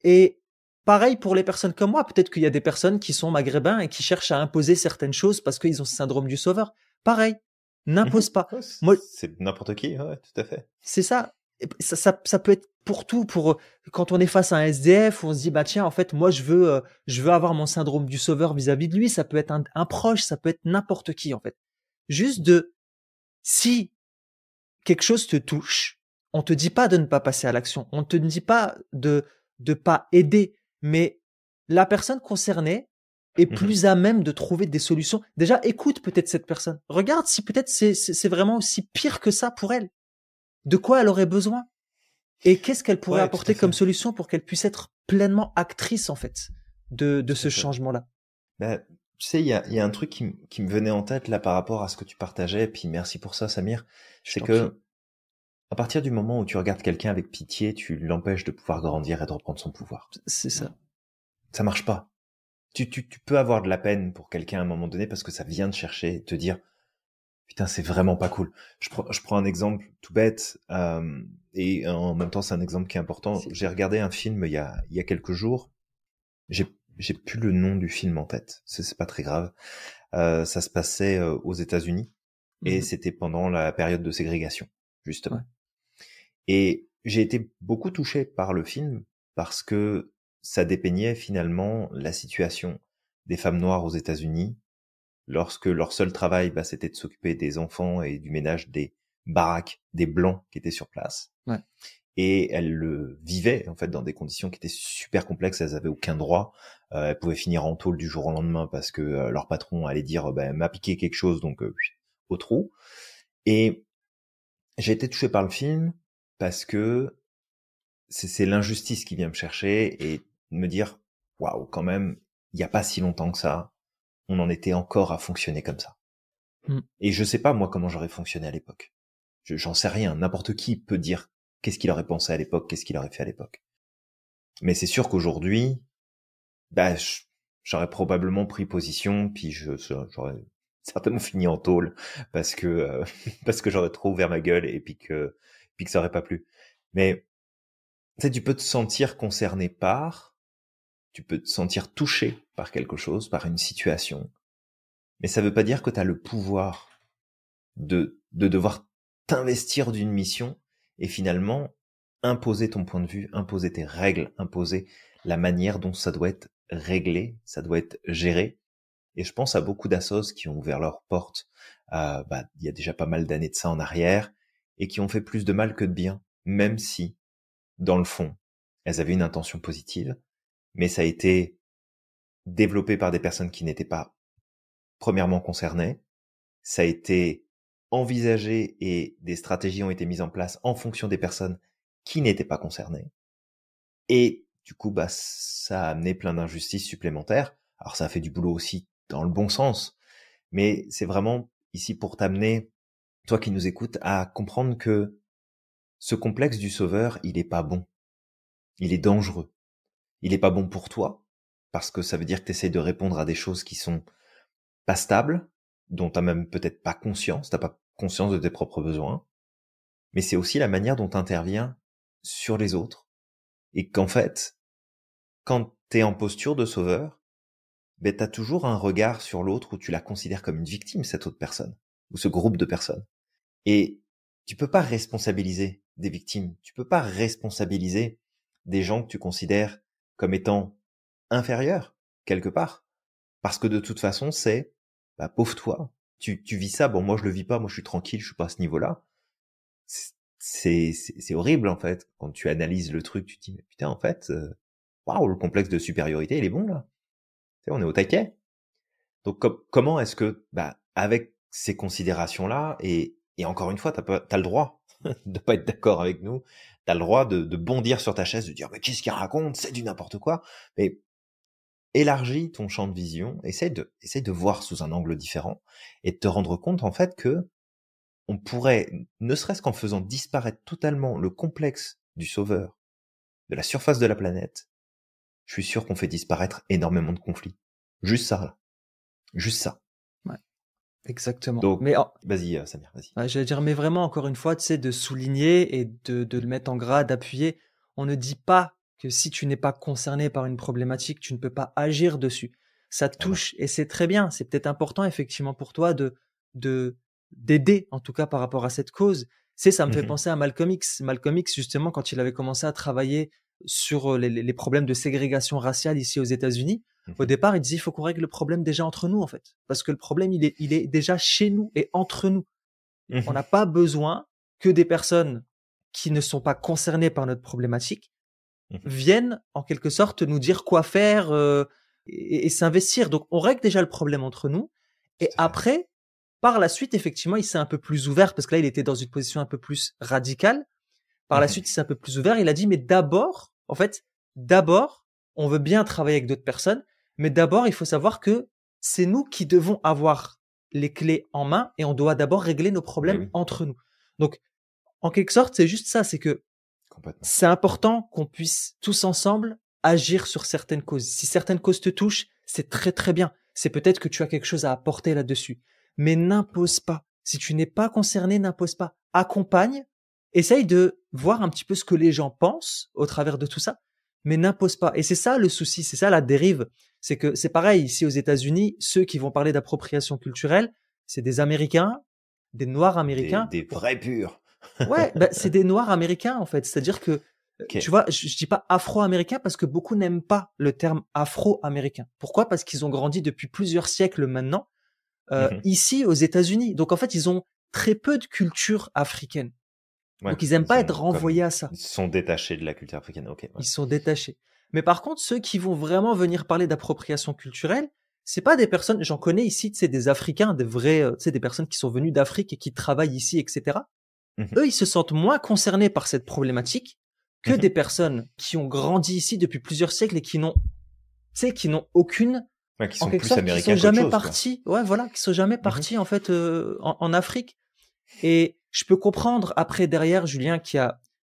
Et pareil pour les personnes comme moi. Peut-être qu'il y a des personnes qui sont maghrébins et qui cherchent à imposer certaines choses parce qu'ils ont ce syndrome du sauveur. Pareil. Mhm. N'impose pas. Ouais, Moi, c'est n'importe qui. Ouais, tout à fait. c'est ça. Et ça peut être pour tout, pour quand on est face à un SDF, où on se dit bah tiens en fait moi je veux avoir mon syndrome du sauveur vis-à-vis de lui. Ça peut être un proche, ça peut être n'importe qui en fait. Juste de si quelque chose te touche, on te dit pas de ne pas passer à l'action, on te dit pas de pas aider, mais la personne concernée est Mhm. plus à même de trouver des solutions. Déjà écoute peut-être cette personne, regarde si peut-être c'est vraiment aussi pire que ça pour elle. De quoi elle aurait besoin? Et qu'est-ce qu'elle pourrait Ouais, tout à apporter comme fait. solution pour qu'elle puisse être pleinement actrice, en fait, de Tout ce à fait. changement-là? Bah, tu sais, il y a un truc qui me venait en tête là par rapport à ce que tu partageais, et puis merci pour ça, Samir. Je C'est t'en prie. que à partir du moment où tu regardes quelqu'un avec pitié, tu l'empêches de pouvoir grandir et de reprendre son pouvoir. C'est ça. Ça marche pas. Tu peux avoir de la peine pour quelqu'un à un moment donné parce que ça vient te chercher et te dire putain, c'est vraiment pas cool. Je prends un exemple tout bête, et en même temps c'est un exemple qui est important. C'est J'ai regardé un film il y a quelques jours. J'ai j'ai plus le nom du film en tête. C'est pas très grave. Ça se passait aux États-Unis et mmh c'était pendant la période de ségrégation, ouais. justement. Et j'ai été beaucoup touché par le film parce que ça dépeignait finalement la situation des femmes noires aux États-Unis lorsque leur seul travail, bah, c'était de s'occuper des enfants et du ménage des baraques des blancs qui étaient sur place. Ouais. Et elles le vivaient en fait dans des conditions qui étaient super complexes. Elles avaient aucun droit. Elles pouvaient finir en tôle du jour au lendemain parce que leur patron allait dire bah, m'a piqué quelque chose donc au trou. Et j'ai été touché par le film parce que c'est l'injustice qui vient me chercher et me dire waouh quand même il y a pas si longtemps que ça on en était encore à fonctionner comme ça. Mmh. Et je sais pas moi comment j'aurais fonctionné à l'époque. J'en sais rien. N'importe qui peut dire qu'est-ce qu'il aurait pensé à l'époque, qu'est-ce qu'il aurait fait à l'époque. Mais c'est sûr qu'aujourd'hui, bah, j'aurais probablement pris position, puis j'aurais certainement fini en tôle parce que parce que j'aurais trop ouvert ma gueule et puis que ça aurait pas plu. Mais tu sais, tu peux te sentir concerné par, tu peux te sentir touché par quelque chose, par une situation, mais ça veut pas dire que tu as le pouvoir de devoir t'investir d'une mission et finalement imposer ton point de vue, imposer tes règles, imposer la manière dont ça doit être réglé, ça doit être géré. Et je pense à beaucoup d'assos qui ont ouvert leurs portes il y a déjà pas mal d'années de ça en arrière et qui ont fait plus de mal que de bien, même si, dans le fond, elles avaient une intention positive, mais ça a été développé par des personnes qui n'étaient pas premièrement concernées, ça a été envisagé et des stratégies ont été mises en place en fonction des personnes qui n'étaient pas concernées. Et du coup, ça a amené plein d'injustices supplémentaires. Alors ça a fait du boulot aussi dans le bon sens, mais c'est vraiment ici pour t'amener, toi qui nous écoutes, à comprendre que ce complexe du sauveur, il est pas bon. Il est dangereux. Il est pas bon pour toi, parce que ça veut dire que tu essaies de répondre à des choses qui sont pas stables, dont t'as même peut-être pas conscience, t'as pas conscience de tes propres besoins, mais c'est aussi la manière dont t'interviens sur les autres. Et qu'en fait, quand t'es en posture de sauveur, t'as toujours un regard sur l'autre où tu la considères comme une victime, cette autre personne, ou ce groupe de personnes. Et tu peux pas responsabiliser des victimes, tu peux pas responsabiliser des gens que tu considères comme étant inférieurs, quelque part. Parce que de toute façon, c'est, pauvre toi, tu vis ça, bon, moi je le vis pas, moi je suis tranquille, je suis pas à ce niveau-là. C'est horrible, en fait. Quand tu analyses le truc, tu te dis, mais putain, en fait, waouh, le complexe de supériorité, il est bon, là. Tu sais, on est au taquet. Donc, comment est-ce que, avec ces considérations-là, et encore une fois, t'as le droit de pas être d'accord avec nous, t'as le droit de bondir sur ta chaise, de dire, mais qu'est-ce qu'il raconte, c'est du n'importe quoi. Mais élargis ton champ de vision, essaye de voir sous un angle différent, et de te rendre compte, en fait, que on pourrait, ne serait-ce qu'en faisant disparaître totalement le complexe du sauveur de la surface de la planète, je suis sûr qu'on fait disparaître énormément de conflits. Juste ça, là. Juste ça. Ouais, exactement. Donc, Mais vas-y, Samir, vas-y. j'allais dire, mais vraiment, encore une fois, tu sais, de souligner et de le mettre en gras, d'appuyer. On ne dit pas que si tu n'es pas concerné par une problématique, tu ne peux pas agir dessus. Ça te Ah non. touche et c'est très bien. C'est peut-être important, effectivement, pour toi d'aider, en tout cas, par rapport à cette cause. C'est, ça me fait penser à Malcolm X. Malcolm X, justement, quand il avait commencé à travailler sur les problèmes de ségrégation raciale ici aux États-Unis, au départ, il disait, il faut qu'on règle le problème déjà entre nous, en fait. Parce que le problème, il est déjà chez nous et entre nous. On n'a pas besoin que des personnes qui ne sont pas concernées par notre problématique viennent, en quelque sorte, nous dire quoi faire et s'investir. Donc, on règle déjà le problème entre nous. Et après, par la suite, effectivement, il s'est un peu plus ouvert, parce que là, il était dans une position un peu plus radicale. Par la suite, il s'est un peu plus ouvert. Il a dit, mais d'abord, on veut bien travailler avec d'autres personnes, mais d'abord, il faut savoir que c'est nous qui devons avoir les clés en main et on doit d'abord régler nos problèmes entre nous. Donc, en quelque sorte, c'est juste ça, c'est que c'est important qu'on puisse tous ensemble agir sur certaines causes. Si certaines causes te touchent, c'est très très bien. C'est peut-être que tu as quelque chose à apporter là-dessus. Mais n'impose pas. Si tu n'es pas concerné, n'impose pas. Accompagne. Essaye de voir un petit peu ce que les gens pensent au travers de tout ça, mais n'impose pas. Et c'est ça le souci, c'est ça la dérive. C'est que c'est pareil ici aux États-Unis, ceux qui vont parler d'appropriation culturelle, c'est des Américains, des Noirs américains. Des vrais purs. Ouais, c'est des Noirs américains en fait. C'est-à-dire que, tu vois, je dis pas afro-américain parce que beaucoup n'aiment pas le terme afro-américain. Pourquoi? Parce qu'ils ont grandi depuis plusieurs siècles maintenant ici aux États-Unis. Donc en fait, ils ont très peu de culture africaine. Ouais, donc ils aiment pas être renvoyés à ça. Ils sont détachés de la culture africaine. Okay, ouais. Ils sont détachés. Mais par contre, ceux qui vont vraiment venir parler d'appropriation culturelle, c'est pas des personnes. J'en connais ici, tu sais, des Africains, des vrais, tu sais, des personnes qui sont venues d'Afrique et qui travaillent ici, etc. Eux, ils se sentent moins concernés par cette problématique que des personnes qui ont grandi ici depuis plusieurs siècles et qui n'ont, tu sais, qui n'ont aucune, qui sont en quelque plus sorte, américains qui sont jamais chose, partis. Ouais, voilà, qui sont jamais partis en fait en Afrique. Et je peux comprendre après derrière, Julien,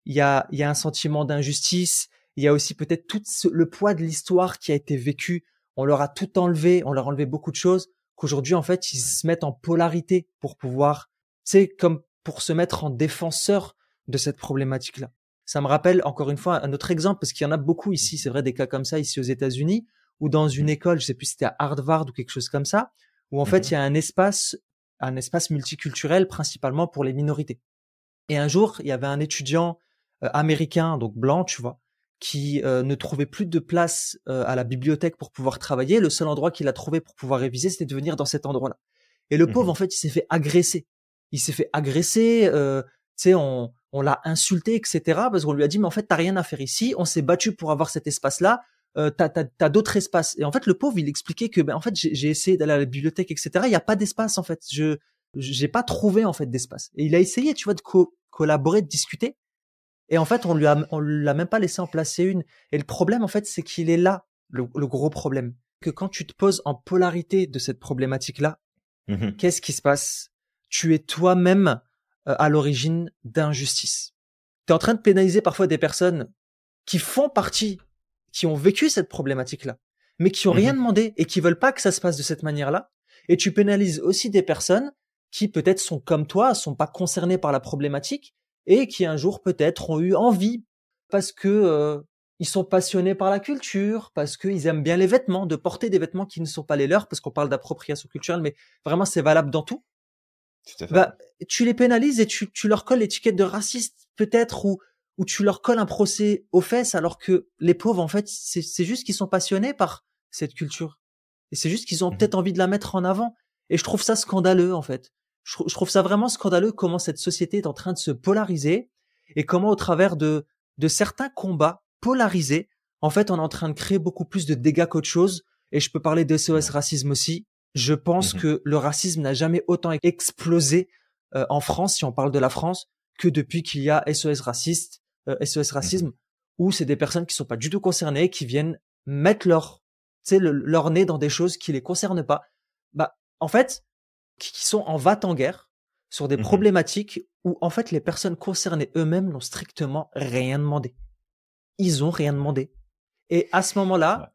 il y a un sentiment d'injustice. Il y a aussi peut-être le poids de l'histoire qui a été vécue. On leur a tout enlevé, on leur a enlevé beaucoup de choses. Qu'aujourd'hui, en fait, ils se mettent en polarité pour pouvoir, tu sais, comme pour se mettre en défenseur de cette problématique-là. Ça me rappelle encore une fois un autre exemple, parce qu'il y en a beaucoup ici, c'est vrai, des cas comme ça ici aux États-Unis, ou dans une école, je sais plus si c'était à Harvard ou quelque chose comme ça, où en fait il y a un espace multiculturel principalement pour les minorités. Et un jour, il y avait un étudiant américain, donc blanc, tu vois, qui ne trouvait plus de place à la bibliothèque pour pouvoir travailler. Le seul endroit qu'il a trouvé pour pouvoir réviser, c'était de venir dans cet endroit-là. Et le pauvre, en fait, il s'est fait agresser. Il s'est fait agresser, tu sais, on l'a insulté, etc. Parce qu'on lui a dit, mais en fait, t'as rien à faire ici. On s'est battu pour avoir cet espace-là. T'as d'autres espaces. Et en fait, le pauvre, il expliquait que, ben, en fait, j'ai essayé d'aller à la bibliothèque, etc. Il n'y a pas d'espace, en fait. J'ai pas trouvé, en fait, d'espace. Et il a essayé, tu vois, de collaborer, de discuter. Et en fait, on l'a même pas laissé en placer une. Et le problème, en fait, c'est qu'il est là, le gros problème. Que quand tu te poses en polarité de cette problématique-là, qu'est-ce qui se passe? Tu es toi-même à l'origine d'injustice. Tu es en train de pénaliser parfois des personnes qui font partie, qui ont vécu cette problématique-là, mais qui ont rien demandé et qui veulent pas que ça se passe de cette manière-là. Et tu pénalises aussi des personnes qui peut-être sont comme toi, sont pas concernées par la problématique et qui un jour peut-être ont eu envie parce que ils sont passionnés par la culture, parce qu'ils aiment bien les vêtements, de porter des vêtements qui ne sont pas les leurs, parce qu'on parle d'appropriation culturelle, mais vraiment c'est valable dans tout. Tout à fait. Bah, tu les pénalises et tu leur colles l'étiquette de raciste peut-être ou tu leur colles un procès aux fesses alors que les pauvres en fait c'est juste qu'ils sont passionnés par cette culture et c'est juste qu'ils ont peut-être envie de la mettre en avant et je trouve ça scandaleux en fait. Je trouve ça vraiment scandaleux comment cette société est en train de se polariser et comment au travers de certains combats polarisés en fait on est en train de créer beaucoup plus de dégâts qu'autre chose et je peux parler de SOS racisme aussi. Je pense que le racisme n'a jamais autant explosé en France, si on parle de la France, que depuis qu'il y a SOS racisme, où c'est des personnes qui sont pas du tout concernées, qui viennent mettre leur nez dans des choses qui les concernent pas. Bah, en fait, qui sont en va-t-en-guerre sur des problématiques où en fait les personnes concernées eux-mêmes n'ont strictement rien demandé. Ils ont rien demandé. Et à ce moment-là,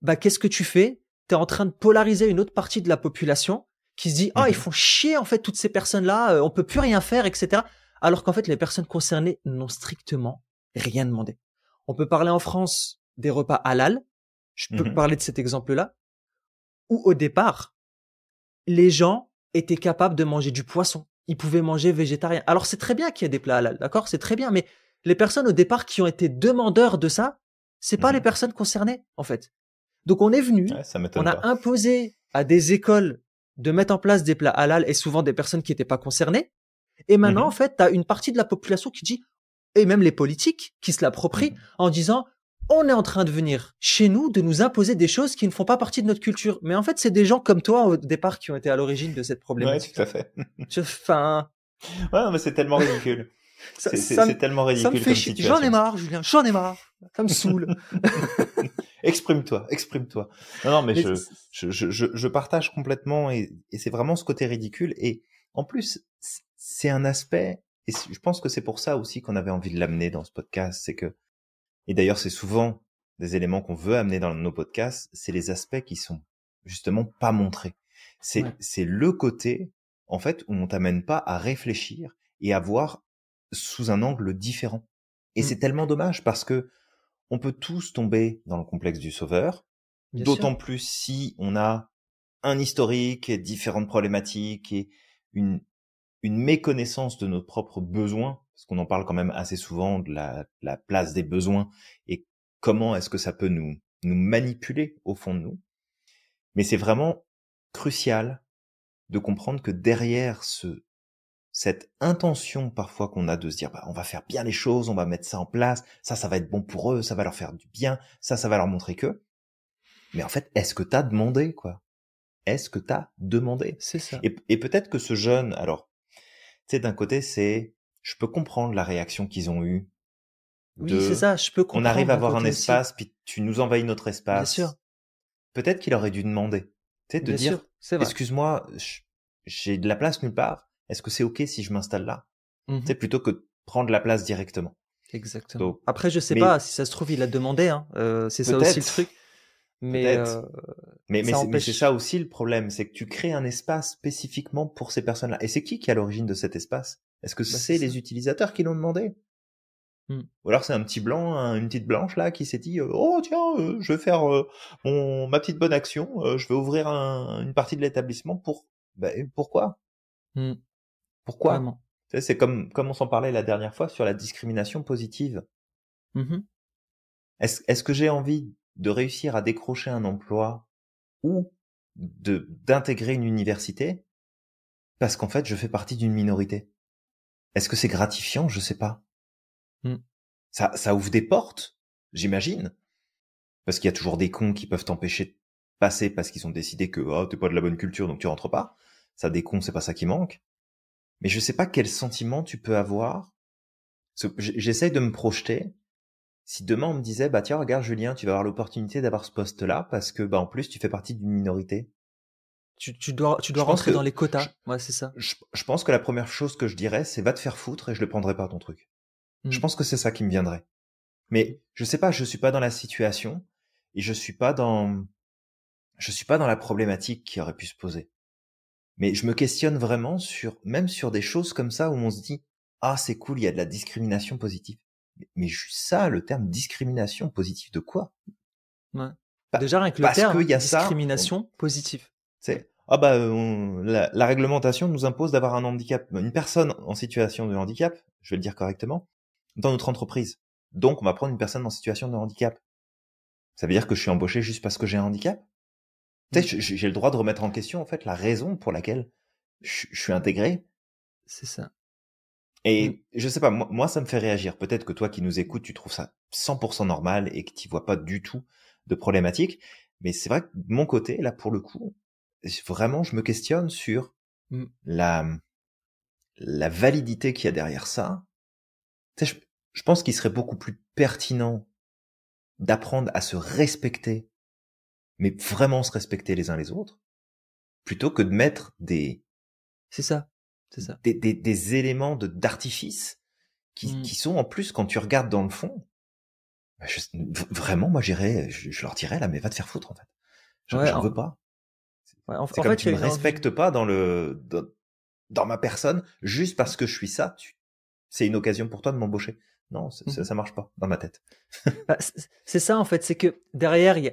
bah qu'est-ce que tu fais? T'es en train de polariser une autre partie de la population qui se dit ils font chier en fait toutes ces personnes-là, on peut plus rien faire, etc. Alors qu'en fait les personnes concernées n'ont strictement rien demandé. On peut parler en France des repas halal. Je peux parler de cet exemple-là où au départ les gens étaient capables de manger du poisson. Ils pouvaient manger végétarien. Alors c'est très bien qu'il y ait des plats halal, d'accord? C'est très bien, mais les personnes au départ qui ont été demandeurs de ça, c'est pas les personnes concernées en fait. Donc on est venu, on a imposé à des écoles de mettre en place des plats halal et souvent des personnes qui n'étaient pas concernées. Et maintenant, en fait, tu as une partie de la population qui dit, et même les politiques qui se l'approprient en disant, on est en train de venir chez nous, de nous imposer des choses qui ne font pas partie de notre culture. Mais en fait, c'est des gens comme toi au départ qui ont été à l'origine de cette problématique. Ouais, tout à fait. Enfin. Ouais, non, mais c'est tellement ridicule. C'est tellement ridicule. Ça me fait chier. J'en ai marre, Julien. J'en ai marre. Ça me saoule. Exprime-toi. Non, mais je partage complètement et c'est vraiment ce côté ridicule. Et en plus, c'est un aspect, et je pense que c'est pour ça aussi qu'on avait envie de l'amener dans ce podcast, c'est que, et d'ailleurs c'est souvent des éléments qu'on veut amener dans nos podcasts, c'est les aspects qui sont justement pas montrés. C'est le côté, en fait, où on t'amène pas à réfléchir et à voir sous un angle différent. Et c'est tellement dommage parce que on peut tous tomber dans le complexe du sauveur, d'autant plus si on a un historique et différentes problématiques et une méconnaissance de nos propres besoins, parce qu'on en parle quand même assez souvent de la place des besoins et comment est-ce que ça peut nous manipuler au fond de nous. Mais c'est vraiment crucial de comprendre que derrière cette intention parfois qu'on a de se dire on va faire bien les choses, on va mettre ça en place, ça va être bon pour eux, ça va leur faire du bien, ça va leur montrer que. Mais en fait, est-ce que t'as demandé quoi? Est-ce que t'as demandé? C'est ça. Et peut-être que ce jeune, alors, tu sais, d'un côté, je peux comprendre la réaction qu'ils ont eue. Oui, c'est ça, je peux comprendre. On arrive à avoir un espace, puis tu nous envahis notre espace. Bien sûr. Peut-être qu'il aurait dû demander, tu sais, de dire, excuse-moi, j'ai de la place nulle part. Est-ce que c'est OK si je m'installe là? Tu sais, plutôt que de prendre la place directement. Exactement. Donc, après, je sais pas, si ça se trouve, il a demandé, c'est ça aussi le truc. Mais c'est ça aussi le problème, c'est que tu crées un espace spécifiquement pour ces personnes-là. Et c'est qui est à l'origine de cet espace? Est-ce que c'est les utilisateurs qui l'ont demandé? Ou alors c'est un petit blanc, une petite blanche là qui s'est dit oh tiens, je vais faire ma petite bonne action, je vais ouvrir une partie de l'établissement pour pourquoi Mm. pourquoi Vraiment. Tu sais, c'est comme on s'en parlait la dernière fois sur la discrimination positive. Mhm. Est-ce que j'ai envie de réussir à décrocher un emploi ou d'intégrer une université parce qu'en fait je fais partie d'une minorité? Est-ce que c'est gratifiant? Je sais pas. Mm. Ça ouvre des portes, j'imagine. Parce qu'il y a toujours des cons qui peuvent t'empêcher de passer parce qu'ils ont décidé que t'es pas de la bonne culture donc tu rentres pas. Ça, des cons, c'est pas ça qui manque. Mais je sais pas quel sentiment tu peux avoir. J'essaye de me projeter. Si demain on me disait tiens regarde Julien, tu vas avoir l'opportunité d'avoir ce poste-là parce que en plus tu fais partie d'une minorité. Tu dois rentrer dans les quotas. Ouais, c'est ça. Je pense que la première chose que je dirais, c'est va te faire foutre et je le prendrai pas ton truc. Je pense que c'est ça qui me viendrait. Mais je sais pas, je suis pas dans la situation et je suis pas dans la problématique qui aurait pu se poser. Mais je me questionne vraiment même sur des choses comme ça où on se dit ah c'est cool, il y a de la discrimination positive. Mais juste ça, le terme discrimination positive de quoi? Ouais. Déjà rien que le terme discrimination positive. C'est la réglementation nous impose d'avoir un handicap, une personne en situation de handicap, je vais le dire correctement, dans notre entreprise. Donc on va prendre une personne en situation de handicap. Ça veut dire que je suis embauché juste parce que j'ai un handicap? Tu sais, j'ai le droit de remettre en question en fait la raison pour laquelle je suis intégré. C'est ça. Et je sais pas, moi ça me fait réagir. Peut-être que toi qui nous écoutes, tu trouves ça 100% normal et que tu vois pas du tout de problématique. Mais c'est vrai que de mon côté, là pour le coup, vraiment je me questionne sur la validité qu'il y a derrière ça. Tu sais, je pense qu'il serait beaucoup plus pertinent d'apprendre à se respecter, mais vraiment se respecter les uns les autres, plutôt que de mettre des éléments d'artifice qui sont en plus, quand tu regardes dans le fond, vraiment, moi je leur dirais là, mais va te faire foutre en fait. J'en veux pas. Ouais, c'est comme tu me respectes pas dans ma personne, juste parce que je suis ça, c'est une occasion pour toi de m'embaucher. Non, ça marche pas dans ma tête. C'est ça en fait, c'est que derrière il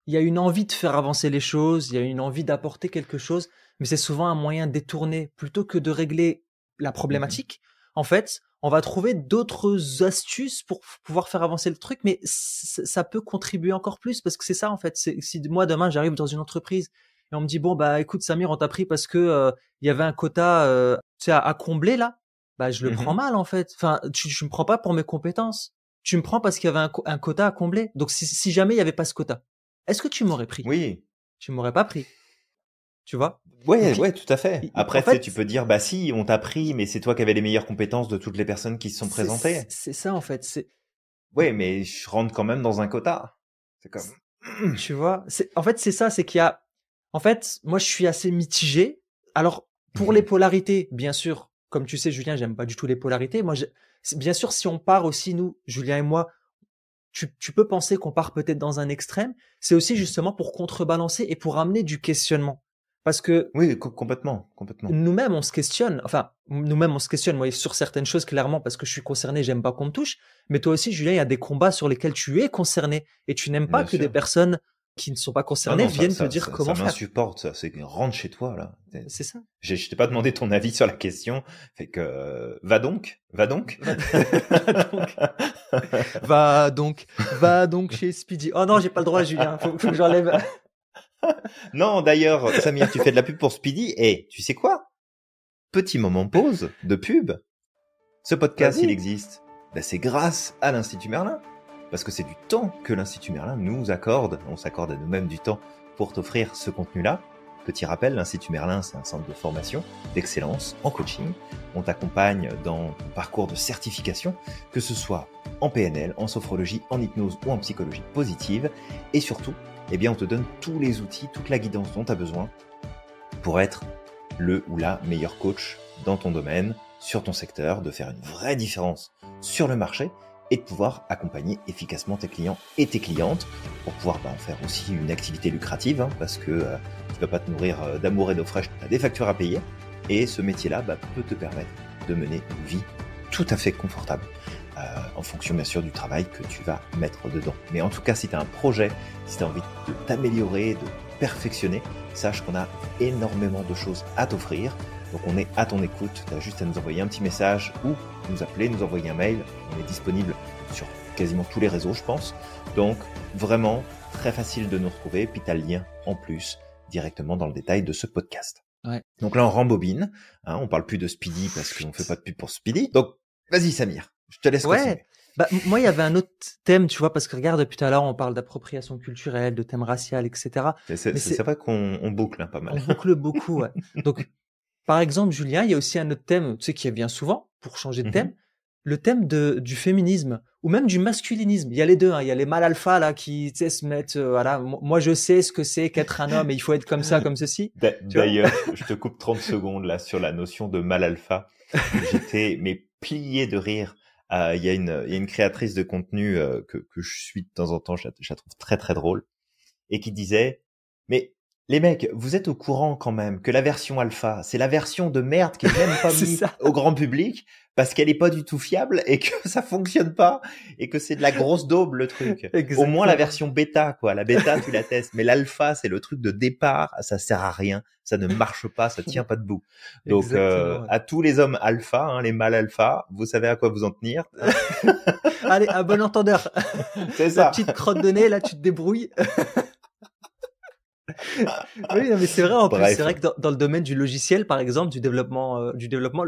y a une envie de faire avancer les choses, il y a une envie d'apporter quelque chose, mais c'est souvent un moyen détourné. Plutôt que de régler la problématique, en fait, on va trouver d'autres astuces pour pouvoir faire avancer le truc, mais ça peut contribuer encore plus parce que c'est ça en fait. Si moi demain j'arrive dans une entreprise et on me dit écoute Samir, on t'a pris parce que il y avait un quota à combler là, je le prends mal en fait. Enfin, tu me prends pas pour mes compétences, tu me prends parce qu'il y avait un quota à combler. Donc si jamais il y avait pas ce quota, est-ce que tu m'aurais pris? Oui. Tu m'aurais pas pris. Tu vois? Ouais, tout à fait. Après, en fait, tu peux dire, si, on t'a pris, mais c'est toi qui avais les meilleures compétences de toutes les personnes qui se sont présentées. C'est ça, en fait. Ouais, mais je rentre quand même dans un quota. C'est comme... Tu vois? En fait, c'est ça, c'est qu'il y a... En fait, moi, je suis assez mitigé. Alors, pour les polarités, bien sûr, comme tu sais, Julien, j'aime pas du tout les polarités. Moi, bien sûr, si on part aussi, nous, Julien et moi, tu peux penser qu'on part peut-être dans un extrême. C'est aussi justement pour contrebalancer et pour amener du questionnement. Parce que oui, complètement. Nous-mêmes, on se questionne. Enfin, nous-mêmes, on se questionne. Moi, sur certaines choses, clairement, parce que je suis concerné, j'aime pas qu'on me touche. Mais toi aussi, Julien, il y a des combats sur lesquels tu es concerné et tu n'aimes pas que des personnes qui ne sont pas concernées viennent te dire comment faire. Ça m'insupporte, ça. C'est rentre chez toi, là. C'est ça. Je t'ai pas demandé ton avis sur la question. Fait que, va donc. Va donc chez Speedy. Oh non, j'ai pas le droit, Julien. Faut que j'enlève. Non, d'ailleurs, Samir, tu fais de la pub pour Speedy. Et tu sais quoi? Petit moment pause de pub. Ce podcast, il existe. C'est grâce à l'Institut Merlin. Parce que c'est du temps que l'Institut Merlin nous accorde. On s'accorde à nous-mêmes du temps pour t'offrir ce contenu-là. Petit rappel, l'Institut Merlin, c'est un centre de formation, d'excellence, en coaching. On t'accompagne dans ton parcours de certification, que ce soit en PNL, en sophrologie, en hypnose ou en psychologie positive. Et surtout, on te donne tous les outils, toute la guidance dont tu as besoin pour être le ou la meilleur coach dans ton domaine, sur ton secteur, de faire une vraie différence sur le marché et de pouvoir accompagner efficacement tes clients et tes clientes pour pouvoir en faire aussi une activité lucrative, parce que tu ne vas pas te nourrir d'amour et d'eau fraîche, tu as des factures à payer et ce métier-là peut te permettre de mener une vie tout à fait confortable. en fonction bien sûr du travail que tu vas mettre dedans. Mais en tout cas, si tu as un projet, si tu as envie de t'améliorer, de perfectionner, sache qu'on a énormément de choses à t'offrir. Donc on est à ton écoute, tu as juste à nous envoyer un petit message ou nous appeler, nous envoyer un mail. On est disponible sur quasiment tous les réseaux, je pense. Donc vraiment très facile de nous retrouver. Puis tu as le lien en plus directement dans le détail de ce podcast. Ouais. Donc là, on rembobine. On parle plus de Speedy parce qu'on fait pas de pub pour Speedy. Donc vas-y Samir, je te laisse continuer. Bah, moi, il y avait un autre thème, tu vois, parce que regarde, depuis tout à l'heure, on parle d'appropriation culturelle, de thèmes raciaux, etc. C'est vrai qu'on boucle pas mal. On boucle beaucoup, ouais. Donc, par exemple, Julien, il y a aussi un autre thème, tu sais, qui revient souvent, pour changer de thème, le thème du féminisme, ou même du masculinisme. Il y a les deux, hein. Il y a les mâles alpha, là, qui, tu sais, se mettent, voilà, moi, je sais ce que c'est qu'être un homme et il faut être comme ça, comme ceci. D'ailleurs, je te coupe 30 secondes, là, sur la notion de mâle alpha. J'étais, mais plié de rire. Il y a une créatrice de contenu que je suis de temps en temps, je la trouve très très drôle, et qui disait, mais les mecs, vous êtes au courant quand même que la version alpha, c'est la version de merde qui est même pas mise au grand public parce qu'elle est pas du tout fiable et que ça fonctionne pas et que c'est de la grosse daube le truc. Exactement. Au moins la version bêta, quoi. La bêta, tu la testes, mais l'alpha, c'est le truc de départ, ça sert à rien, ça ne marche pas, ça tient pas debout. Donc à tous les hommes alpha, hein, les mâles alpha, vous savez à quoi vous en tenir. Allez, à bon entendeur. C'est ça. La petite crotte de nez, là, tu te débrouilles. Oui, non, mais c'est vrai. En plus, c'est vrai que dans le domaine du logiciel, par exemple, du développement,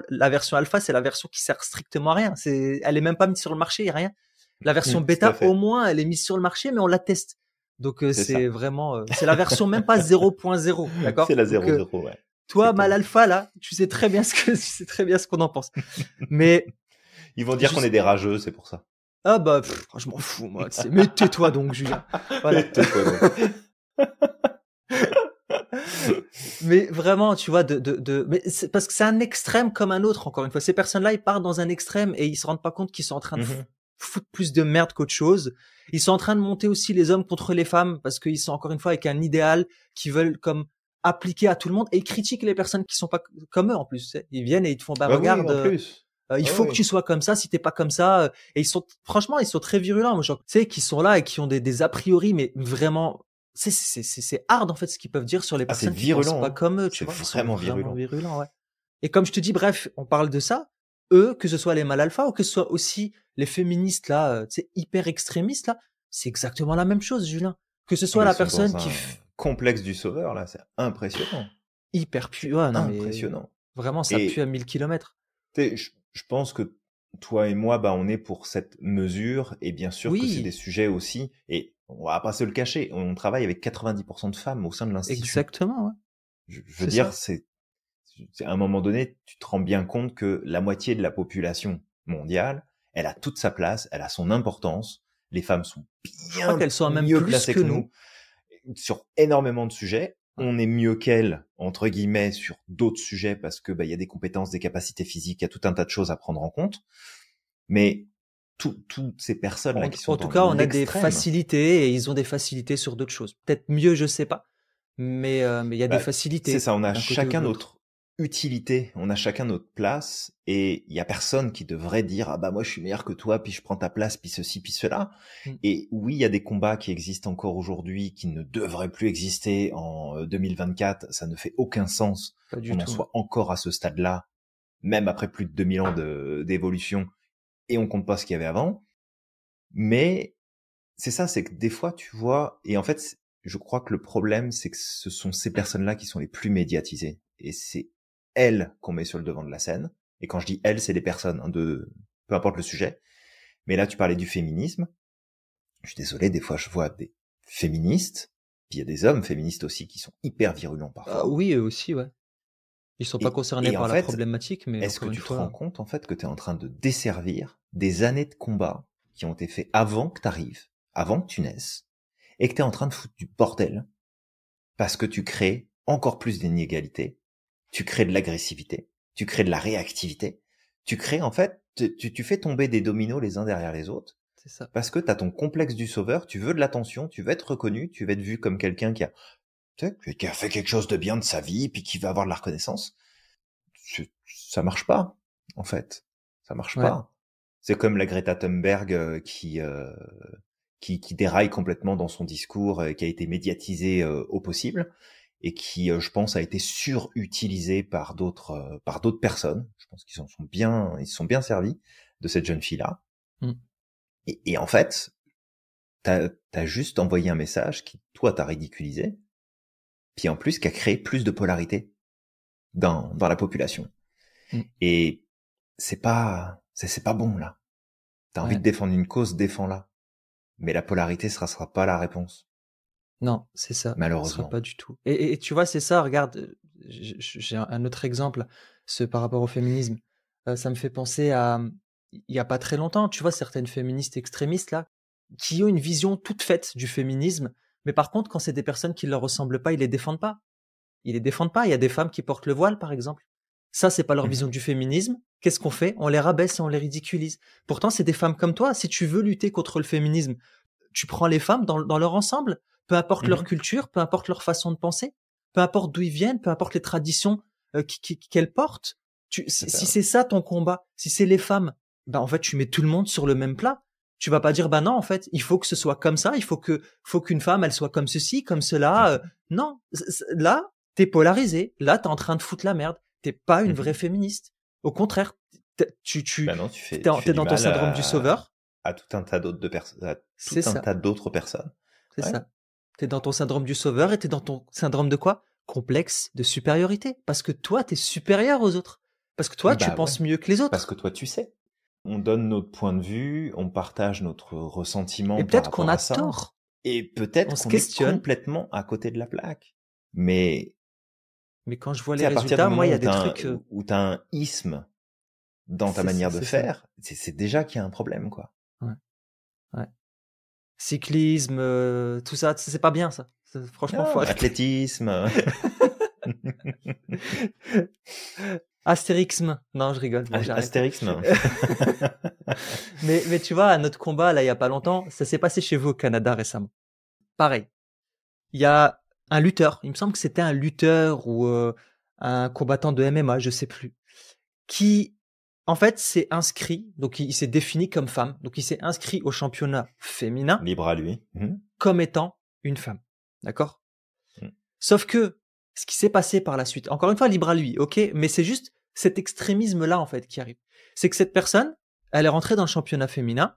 la version alpha, c'est la version qui sert strictement à rien. Elle est même pas mise sur le marché, y a rien. La version bêta, au moins, elle est mise sur le marché, mais on la teste. Donc c'est vraiment, c'est la version même pas 0.0, d'accord? C'est la 0.0, ouais. Toi, mal alpha là, tu sais très bien ce qu'on en pense. Mais ils vont dire qu'on est des rageux, c'est pour ça. Ah bah, je m'en fous moi. Mais tais-toi donc, Julien. Voilà. Tais-toi donc. Mais vraiment, tu vois, mais c'est parce que c'est un extrême comme un autre. Encore une fois, ces personnes-là, ils partent dans un extrême et ils se rendent pas compte qu'ils sont en train de foutre plus de merde qu'autre chose. Ils sont en train de monter aussi les hommes contre les femmes parce qu'ils sont encore une fois avec un idéal qu'ils veulent comme appliquer à tout le monde et ils critiquent les personnes qui sont pas comme eux en plus. Ils viennent et ils te font regarde. Oui, il faut que tu sois comme ça, si t'es pas comme ça. Et franchement, ils sont très virulents. Moi, tu sais, qui sont là et qui ont des a priori, mais vraiment, c'est hard en fait ce qu'ils peuvent dire sur les personnes qui pensent pas comme eux. Tu vois, vraiment virulent. Ouais. Et comme je te dis, bref, on parle de ça. Eux, que ce soit les mâles alpha ou que ce soit aussi les féministes là, tu sais, hyper extrémistes là, c'est exactement la même chose, Julien. Que ce soit la personne qui complexe du sauveur là, c'est impressionnant. Hyper puant, impressionnant. Vraiment, ça pue à 1000 kilomètres. Je pense que toi et moi, on est pour cette mesure et bien sûr que c'est des sujets aussi, et on va pas se le cacher, on travaille avec 90% de femmes au sein de l'institution. Exactement, ouais. Je veux dire, c'est à un moment donné, tu te rends bien compte que la moitié de la population mondiale, elle a toute sa place, elle a son importance. Les femmes sont bien qu'elles sont même mieux plus placées que nous sur énormément de sujets. On est mieux qu'elles, entre guillemets, sur d'autres sujets parce que y a des compétences, des capacités physiques, il y a tout un tas de choses à prendre en compte. Mais toutes ces personnes-là qui sont en tout cas, on a des facilités et ils ont des facilités sur d'autres choses. Peut-être mieux, je sais pas. Mais il y a des facilités. C'est ça, on a chacun notre utilité, on a chacun notre place et il y a personne qui devrait dire moi je suis meilleur que toi puis je prends ta place puis ceci puis cela. Et oui, il y a des combats qui existent encore aujourd'hui qui ne devraient plus exister en 2024, ça ne fait aucun sens qu'on en soit encore à ce stade-là, même après plus de 2000 ans d'évolution et on compte pas ce qu'il y avait avant. Mais c'est ça, c'est que des fois tu vois, et en fait je crois que le problème c'est que ce sont ces personnes-là qui sont les plus médiatisées et c'est elles qu'on met sur le devant de la scène. Et quand je dis elles, c'est les personnes, peu importe le sujet. Mais là, tu parlais du féminisme. Je suis désolé, des fois, je vois des féministes, puis il y a des hommes féministes aussi qui sont hyper virulents parfois. Oui, eux aussi, ouais. Ils sont pas concernés par la problématique, mais est-ce que tu te rends compte, en fait, que tu es en train de desservir des années de combat qui ont été faits avant que tu arrives, avant que tu naisses, et que tu es en train de foutre du bordel parce que tu crées encore plus d'inégalités. Tu crées de l'agressivité, tu crées de la réactivité, tu crées en fait, tu fais tomber des dominos les uns derrière les autres. C'est ça. Parce que tu as ton complexe du sauveur, tu veux de l'attention, tu veux être reconnu, tu veux être vu comme quelqu'un qui a fait quelque chose de bien de sa vie, puis qui va avoir de la reconnaissance. Ça marche pas, en fait. Ça marche pas. C'est comme la Greta Thunberg qui déraille complètement dans son discours, qui a été médiatisé au possible et qui, je pense, a été surutilisé par d'autres personnes. Je pense ils se sont bien servis de cette jeune fille-là. Mm. Et en fait, t'as juste envoyé un message qui, toi, t'as ridiculisé, puis en plus, qui a créé plus de polarité dans la population. Mm. Et c'est pas bon, là. T'as envie de défendre une cause, défends-la. Mais la polarité sera pas la réponse. Non, c'est ça. Malheureusement. Ce sera pas du tout. Et tu vois, c'est ça, regarde, j'ai un autre exemple, par rapport au féminisme. Ça me fait penser à, il y a pas très longtemps, tu vois, certaines féministes extrémistes, là, qui ont une vision toute faite du féminisme, mais par contre, quand c'est des personnes qui leur ressemblent pas, ils les défendent pas. Ils les défendent pas. Il y a des femmes qui portent le voile, par exemple. Ça, c'est pas leur vision du féminisme. Qu'est-ce qu'on fait? On les rabaisse et on les ridiculise. Pourtant, c'est des femmes comme toi. Si tu veux lutter contre le féminisme, tu prends les femmes dans leur ensemble, peu importe leur culture, peu importe leur façon de penser, peu importe d'où ils viennent, peu importe les traditions qu'elles portent. Si c'est ça ton combat, si c'est les femmes, en fait, tu mets tout le monde sur le même plat. Tu vas pas dire, non, en fait, il faut que ce soit comme ça, il faut qu'une femme, elle soit comme ceci, comme cela. Non, là, t'es polarisé. Là, t'es en train de foutre la merde. T'es pas une vraie féministe. Au contraire, t'es dans ton syndrome du sauveur. À tout un tas d'autres personnes. C'est ça. T'es dans ton syndrome du sauveur et t'es dans ton syndrome de quoi? Complexe de supériorité. Parce que toi, t'es supérieur aux autres. Parce que toi, tu penses mieux que les autres. Parce que toi, tu sais. On donne notre point de vue, on partage notre ressentiment. Et peut-être qu'on a tort. Et peut-être qu'on est complètement à côté de la plaque. Mais quand je vois les résultats, moi, il y a des trucs où t'as un isme dans ta manière de faire, c'est déjà qu'il y a un problème, quoi. Ouais. Cyclisme, tout ça, c'est pas bien, ça. Franchement, faut arrêter. Athlétisme. Astérixme. Non, je rigole. Bon, Astérixme. mais tu vois, à notre combat, là, il y a pas longtemps, ça s'est passé chez vous au Canada récemment. Pareil. Il y a un lutteur, il me semble que c'était un lutteur ou un combattant de MMA, je sais plus, qui, en fait, s'est inscrit, donc il s'est défini comme femme, donc il s'est inscrit au championnat féminin. Libre à lui. Comme étant une femme. D'accord? Sauf que, ce qui s'est passé par la suite, encore une fois, libre à lui, ok? Mais c'est juste cet extrémisme-là, en fait, qui arrive. C'est que cette personne, elle est rentrée dans le championnat féminin.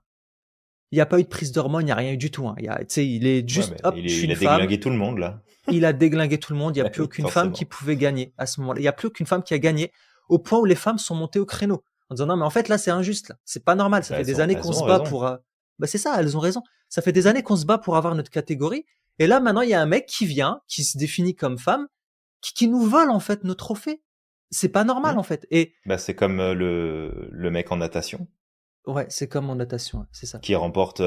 Il n'y a pas eu de prise d'hormones, il n'y a rien eu du tout. Hein. Il est juste, il a déglingué tout le monde, là. Il a déglingué tout le monde. Il n'y a plus aucune femme qui pouvait gagner à ce moment-là. Il n'y a plus aucune femme qui a gagné au point où les femmes sont montées au créneau. En disant, non, mais en fait, là, c'est injuste, là. C'est pas normal. Ça fait des années qu'on se bat pour, c'est ça, elles ont raison. Ça fait des années qu'on se bat pour avoir notre catégorie. Et là, maintenant, il y a un mec qui vient, qui se définit comme femme, qui nous vole, en fait, nos trophées. C'est pas normal, en fait. Et, c'est comme le mec en natation. Ouais, c'est comme en natation, c'est ça. Qui remporte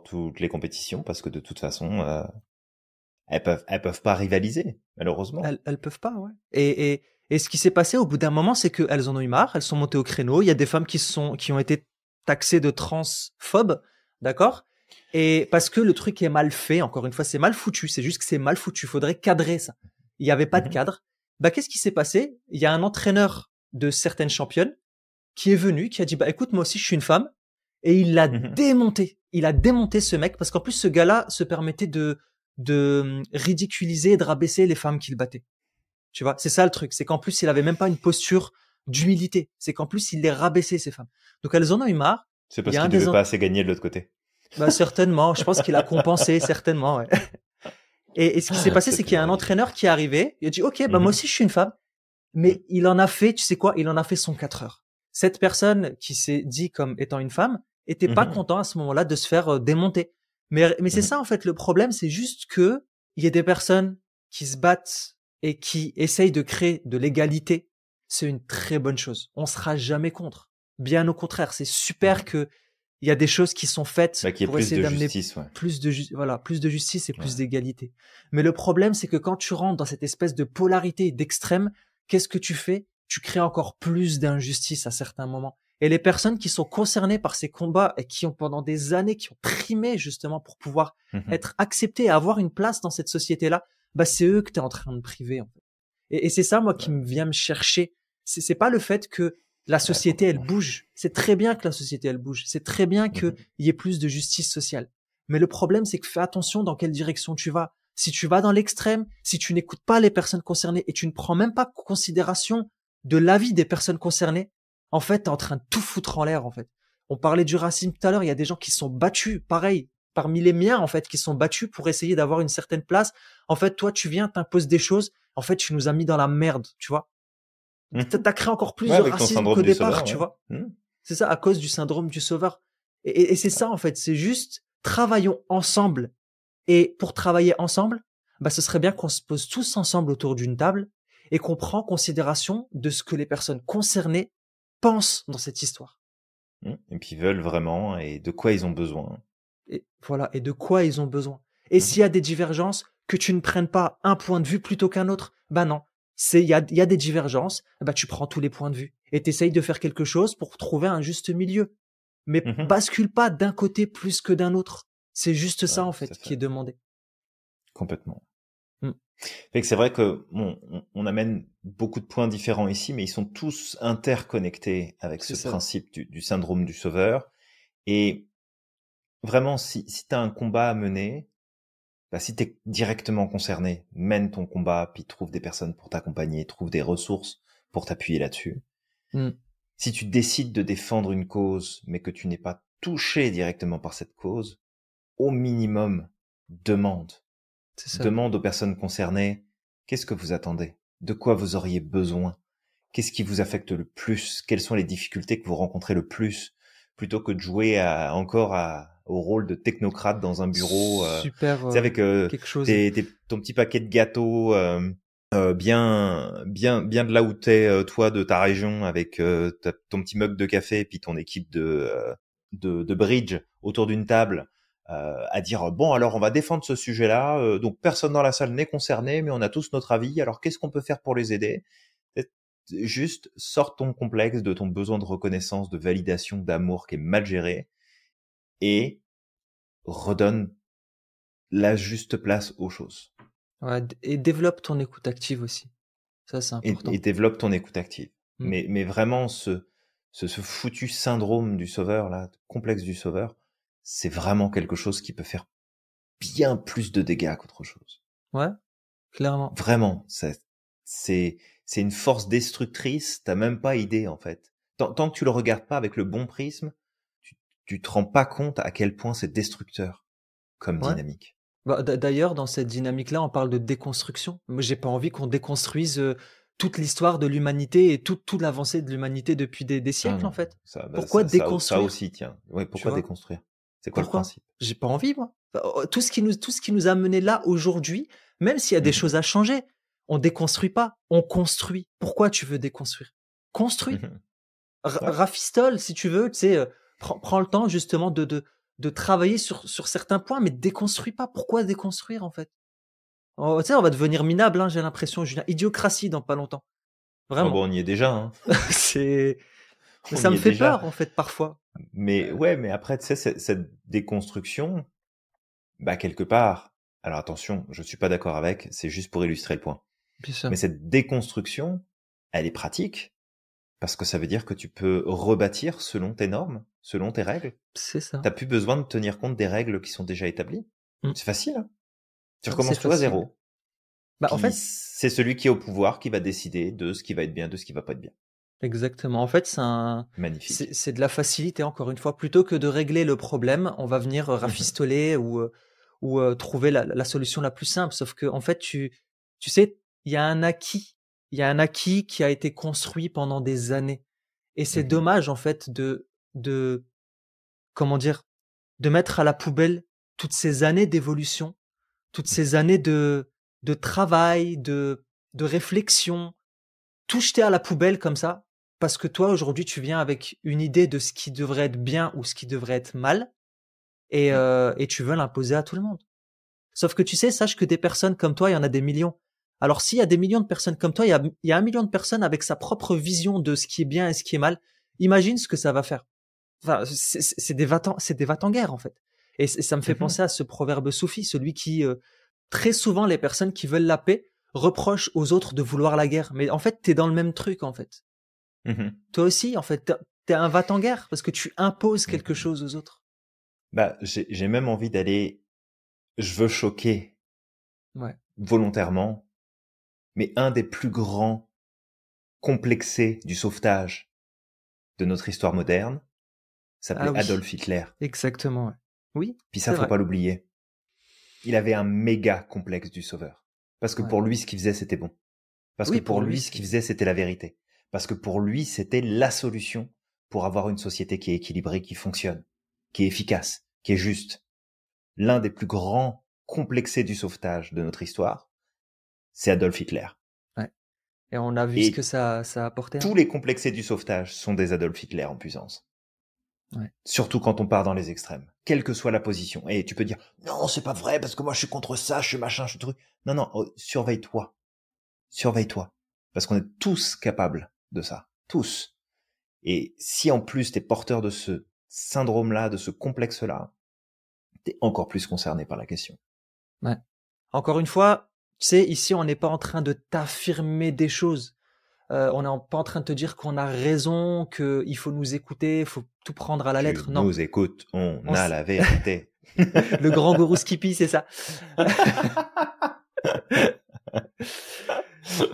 toutes les compétitions parce que de toute façon, elles peuvent pas rivaliser, malheureusement. Elles peuvent pas, ouais. Et ce qui s'est passé au bout d'un moment, c'est qu'elles en ont eu marre, elles sont montées au créneau. Il y a des femmes qui ont été taxées de transphobes, d'accord? Et parce que le truc est mal fait, encore une fois, c'est mal foutu. C'est juste que c'est mal foutu. Faudrait cadrer ça. Il y avait pas de cadre. Qu'est-ce qui s'est passé? Il y a un entraîneur de certaines championnes qui est venu, qui a dit, écoute, moi aussi, je suis une femme. Et il l'a démonté. Il a démonté ce mec parce qu'en plus, ce gars-là se permettait de ridiculiser et de rabaisser les femmes qu'il battait. Tu vois, c'est ça le truc. C'est qu'en plus, il avait même pas une posture d'humilité. C'est qu'en plus, il les rabaissait, ces femmes. Donc, elles en ont eu marre. C'est parce qu'il devait pas assez gagner de l'autre côté. Certainement. Je pense qu'il a compensé, certainement, ouais. Et ce qui s'est passé, c'est qu'il y a un entraîneur qui est arrivé. Il a dit, OK, moi aussi, je suis une femme. Mais il en a fait, tu sais quoi? Il en a fait son 4 heures. Cette personne qui s'est dit comme étant une femme était pas content à ce moment-là de se faire démonter. Mais c'est ça, en fait, le problème, c'est juste que il y a des personnes qui se battent et qui essayent de créer de l'égalité. C'est une très bonne chose. On sera jamais contre. Bien au contraire, c'est super que il y a des choses qui sont faites pour essayer d'amener plus de justice et plus d'égalité. Mais le problème, c'est que quand tu rentres dans cette espèce de polarité d'extrême, qu'est-ce que tu fais? Tu crées encore plus d'injustice à certains moments. Et les personnes qui sont concernées par ces combats et qui ont pendant des années, qui ont primé justement pour pouvoir être acceptées et avoir une place dans cette société-là, c'est eux que tu es en train de priver, en fait. Et c'est ça, moi, qui me vient me chercher. C'est pas le fait que La Ouais, société, elle complètement. bouge. C'est très bien que la société, elle bouge. C'est très bien qu'il Mhm. y ait plus de justice sociale. Mais le problème, c'est que fais attention dans quelle direction tu vas. Si tu vas dans l'extrême, si tu n'écoutes pas les personnes concernées et tu ne prends même pas considération de l'avis des personnes concernées, en fait, t'es en train de tout foutre en l'air, en fait. On parlait du racisme tout à l'heure, il y a des gens qui sont battus, pareil, parmi les miens, en fait, qui sont battus pour essayer d'avoir une certaine place. En fait, toi, tu viens, t'imposes des choses. En fait, tu nous as mis dans la merde, tu vois. Mhm. T'as créé encore plus Ouais, de avec ton racisme syndrome qu'au du départ, sauveur, tu ouais. vois. Mhm. C'est ça, à cause du syndrome du sauveur. Et c'est ça, en fait. C'est juste, travaillons ensemble. Et pour travailler ensemble, bah, ce serait bien qu'on se pose tous ensemble autour d'une table et qu'on prend en considération de ce que les personnes concernées pensent dans cette histoire. Mhm. Et puis ils veulent vraiment et de quoi ils ont besoin. Et voilà. Et de quoi ils ont besoin. Et Mhm. s'il y a des divergences, que tu ne prennes pas un point de vue plutôt qu'un autre, bah non. Il y a des divergences, bah tu prends tous les points de vue et t'essayes de faire quelque chose pour trouver un juste milieu. Mais Mhm. bascule pas d'un côté plus que d'un autre. C'est juste Ouais, ça, en tout à fait, qui fait. est demandé. Complètement. Mm. Fait que c'est vrai que bon, on amène beaucoup de points différents ici, mais ils sont tous interconnectés avec C'est ce ça. principe du syndrome du sauveur. Et vraiment, si tu as un combat à mener, bah, si tu es directement concerné, mène ton combat, puis trouve des personnes pour t'accompagner, trouve des ressources pour t'appuyer là-dessus. Mm. Si tu décides de défendre une cause, mais que tu n'es pas touché directement par cette cause, au minimum, demande. C'est ça. Demande aux personnes concernées, qu'est-ce que vous attendez? De quoi vous auriez besoin? Qu'est-ce qui vous affecte le plus? Quelles sont les difficultés que vous rencontrez le plus? Plutôt que de jouer au rôle de technocrate dans un bureau, Super, tu sais, avec quelque chose. ton petit paquet de gâteaux, bien de là où t'es, toi, de ta région, avec ton petit mug de café et puis ton équipe de bridge autour d'une table, à dire bon, alors on va défendre ce sujet-là, donc personne dans la salle n'est concerné, mais on a tous notre avis, alors qu'est-ce qu'on peut faire pour les aider? Juste sors ton complexe de ton besoin de reconnaissance, de validation, d'amour qui est mal géré et redonne la juste place aux choses. Ouais, et développe ton écoute active aussi. Ça, c'est Et important. développe ton écoute active. Mm. Mais vraiment, ce foutu syndrome du sauveur, là, complexe du sauveur, c'est vraiment quelque chose qui peut faire bien plus de dégâts qu'autre chose. Ouais, clairement. Vraiment, c'est, c'est une force destructrice, t'as même pas idée, en fait. Tant que tu le regardes pas avec le bon prisme, tu te rends pas compte à quel point c'est destructeur comme Ouais. dynamique. Bah, d'ailleurs, dans cette dynamique-là, on parle de déconstruction. Moi, j'ai pas envie qu'on déconstruise toute l'histoire de l'humanité et toute l'avancée de l'humanité depuis des Ah siècles, en non, fait. bah, Pourquoi ça déconstruire? aussi, tiens. Ouais, Tu pourquoi vois? déconstruire? C'est quoi le Pourquoi? principe? J'ai pas envie, moi. Tout ce qui nous a mené là aujourd'hui, même s'il y a des Mhm. choses à changer, on déconstruit pas, on construit. Pourquoi tu veux déconstruire? Construis. Mhm. Ouais. Rafistole, si tu veux, tu sais, prends le temps justement de travailler sur certains points, mais déconstruis pas. Pourquoi déconstruire, en fait? Oh, tu sais, on va devenir minable, hein, j'ai l'impression, Julien. Idiocratie dans pas longtemps. Oh, bon, Vraiment. on y est déjà, hein. C'est, mais On ça y me est fait déjà. peur, en fait, parfois. Mais ouais, mais après, tu sais, cette déconstruction, bah, quelque part, alors attention, je suis pas d'accord avec, c'est juste pour illustrer le point. Bien Mais sûr. cette déconstruction, elle est pratique, parce que ça veut dire que tu peux rebâtir selon tes normes, selon tes règles. C'est ça. T'as plus besoin de tenir compte des règles qui sont déjà établies. Mm. C'est facile, hein. Tu Non, c'est recommences tout à facile. zéro. Bah, en Puis fait, c'est celui qui est au pouvoir qui va décider de ce qui va être bien, de ce qui va pas être bien. exactement. En fait, c'est Magnifique. c'est de la facilité, encore une fois. Plutôt que de régler le problème, on va venir Mhm. rafistoler ou trouver la solution la plus simple. Sauf que, en fait, tu sais, il y a un acquis. Il y a un acquis qui a été construit pendant des années. Et c'est Mhm. dommage, en fait, de, comment dire, de mettre à la poubelle toutes ces années d'évolution, toutes ces années de travail, de réflexion, tout jeter à la poubelle comme ça, parce que toi, aujourd'hui, tu viens avec une idée de ce qui devrait être bien ou ce qui devrait être mal, Mhm. et tu veux l'imposer à tout le monde. Sauf que tu sais, sache que des personnes comme toi, il y en a des millions. Alors s'il y a des millions de personnes comme toi, il y a 1 million de personnes avec sa propre vision de ce qui est bien et ce qui est mal. Imagine ce que ça va faire. Enfin, c'est des va en guerre, en fait. Et ça me fait Mhm. penser à ce proverbe soufi, celui qui, très souvent, les personnes qui veulent la paix reprochent aux autres de vouloir la guerre. Mais en fait, t'es dans le même truc, en fait. Mhm. Toi aussi, en fait, t'es un va-t-en-guerre parce que tu imposes quelque Mhm. chose aux autres. Bah, j'ai même envie d'aller, je veux choquer Ouais. volontairement, mais un des plus grands complexés du sauvetage de notre histoire moderne Ah s'appelait oui, Adolf Hitler. exactement. Ouais. Oui, Puis ça, c'est faut vrai. pas l'oublier. Il avait un méga complexe du sauveur. Parce que Ouais. pour lui, ce qu'il faisait, c'était bon. Parce que Oui, pour pour lui, lui, ce qu'il c'est faisait, c'était la vérité. Parce que pour lui, c'était la solution pour avoir une société qui est équilibrée, qui fonctionne, qui est efficace, qui est juste. L'un des plus grands complexés du sauvetage de notre histoire, c'est Adolf Hitler. ouais. Et on a vu ce que Et ça a apporté. Hein. tous les complexés du sauvetage sont des Adolf Hitler en puissance. Ouais. Surtout quand on part dans les extrêmes, quelle que soit la position. Et tu peux dire, non, c'est pas vrai, parce que moi je suis contre ça, je suis machin, je suis truc. Non, non, surveille-toi. Surveille-toi. Parce qu'on est tous capables de ça. Tous. Et si en plus t'es porteur de ce syndrome-là, de ce complexe-là, t'es encore plus concerné par la question. Ouais. Encore une fois, tu sais, ici, on n'est pas en train de t'affirmer des choses. On n'est pas en train de te dire qu'on a raison, qu'il faut nous écouter, il faut tout prendre à la Tu lettre. Non. nous écoutes, on On a s- la vérité. Le grand gourou Skippy, c'est ça. Tu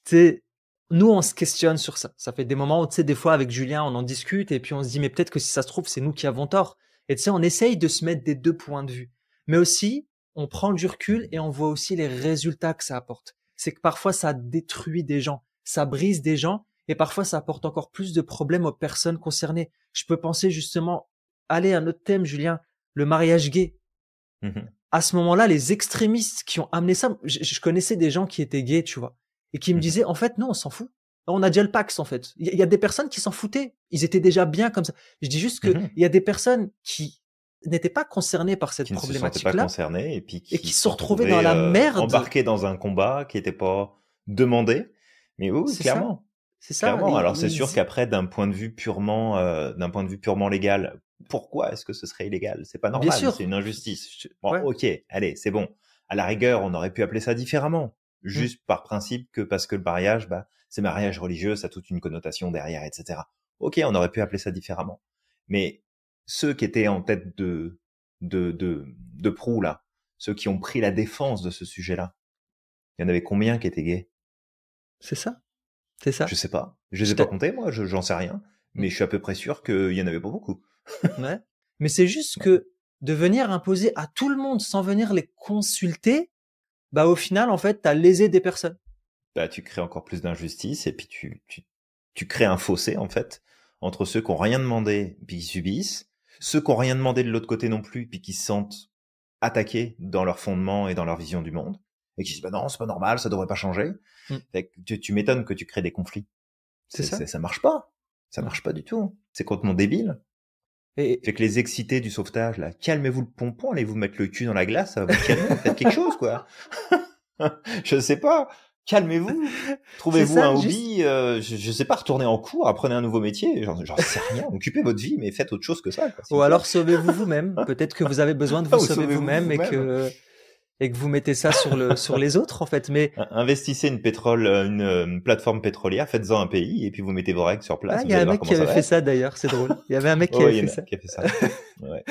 sais, nous, on se questionne sur ça. Ça fait des moments où, tu sais, des fois, avec Julien, on en discute et puis on se dit, mais peut-être que si ça se trouve, c'est nous qui avons tort. Et tu sais, on essaye de se mettre des deux points de vue. Mais aussi, on prend du recul et on voit aussi les résultats que ça apporte. C'est que parfois, ça détruit des gens, ça brise des gens et parfois, ça apporte encore plus de problèmes aux personnes concernées. Je peux penser justement, allez, un autre thème, Julien, le mariage gay. Mhm. À ce moment-là, les extrémistes qui ont amené ça, je connaissais des gens qui étaient gays, tu vois, et qui me Mhm. disaient, en fait, non, on s'en fout. On a déjà le Pax, en fait. Il y a des personnes qui s'en foutaient. Ils étaient déjà bien comme ça. Je dis juste que Mhm. il y a des personnes qui n'étaient pas concernées par cette Qui ne se sentaient pas problématique-là concernés et puis et qui qui se se sont retrouvaient dans retrouvés la merde. embarqués dans un combat qui n'était pas demandé. Mais oui, oui, C'est ça. clairement. C'est ça. Clairement. Alors c'est Et sûr qu'après, d'un point de vue purement légal, pourquoi est-ce que ce serait illégal? C'est pas bien normal, c'est sûr. une injustice. Bon, Ouais. ok, allez, c'est bon. À la rigueur, on aurait pu appeler ça différemment, Mm. juste par principe que parce que le mariage, bah, c'est mariage religieux, ça a toute une connotation derrière, etc. Ok, on aurait pu appeler ça différemment. Mais ceux qui étaient en tête de proue là, ceux qui ont pris la défense de ce sujet-là, il y en avait combien qui étaient gays? C'est ça. C'est Je ça. sais pas. Je les Je ai pas te- comptés, moi, j'en sais rien. Mm. Mais je suis à peu près sûr qu'il y en avait pas beaucoup. Ouais. Mais c'est juste Ouais. que de venir imposer à tout le monde sans venir les consulter, bah au final, en fait, t'as lésé des personnes. Bah, tu crées encore plus d'injustice et puis tu crées un fossé, en fait, entre ceux qui ont rien demandé puis qui subissent, ceux qui ont rien demandé de l'autre côté non plus puis qui se sentent attaqués dans leur fondement et dans leur vision du monde et qui disent, bah non, c'est pas normal, ça devrait pas changer. Mm. Fait que tu m'étonnes que tu crées des conflits. C'est ça. Ça marche pas. Ça Mm. marche pas du tout. C'est complètement débile. Et Fait que les excités du sauvetage, là, calmez-vous le pompon, allez vous mettre le cul dans la glace, ça va vous calmer, faites quelque chose, quoi. Je sais pas. Calmez-vous. c'est Trouvez-vous un ça, juste. hobby, je sais pas, retournez en cours, apprenez un nouveau métier, j'en sais rien, occupez votre vie, mais faites autre chose que ça, quoi, s'il Ou vous plaît. alors sauvez-vous vous-même. Peut-être que vous avez besoin de vous Ou sauver sauvez-vous vous-même vous-même. et que vous mettez ça sur les autres, en fait. Mais Investissez une plateforme pétrolière, faites-en un pays, et puis vous mettez vos règles sur ah, place, il y vous a allez un voir mec comment qui ça avait va fait être. ça d'ailleurs. C'est drôle. Il y avait un mec qui Oh, avait il y fait en a ça. qui a fait ça. Ouais.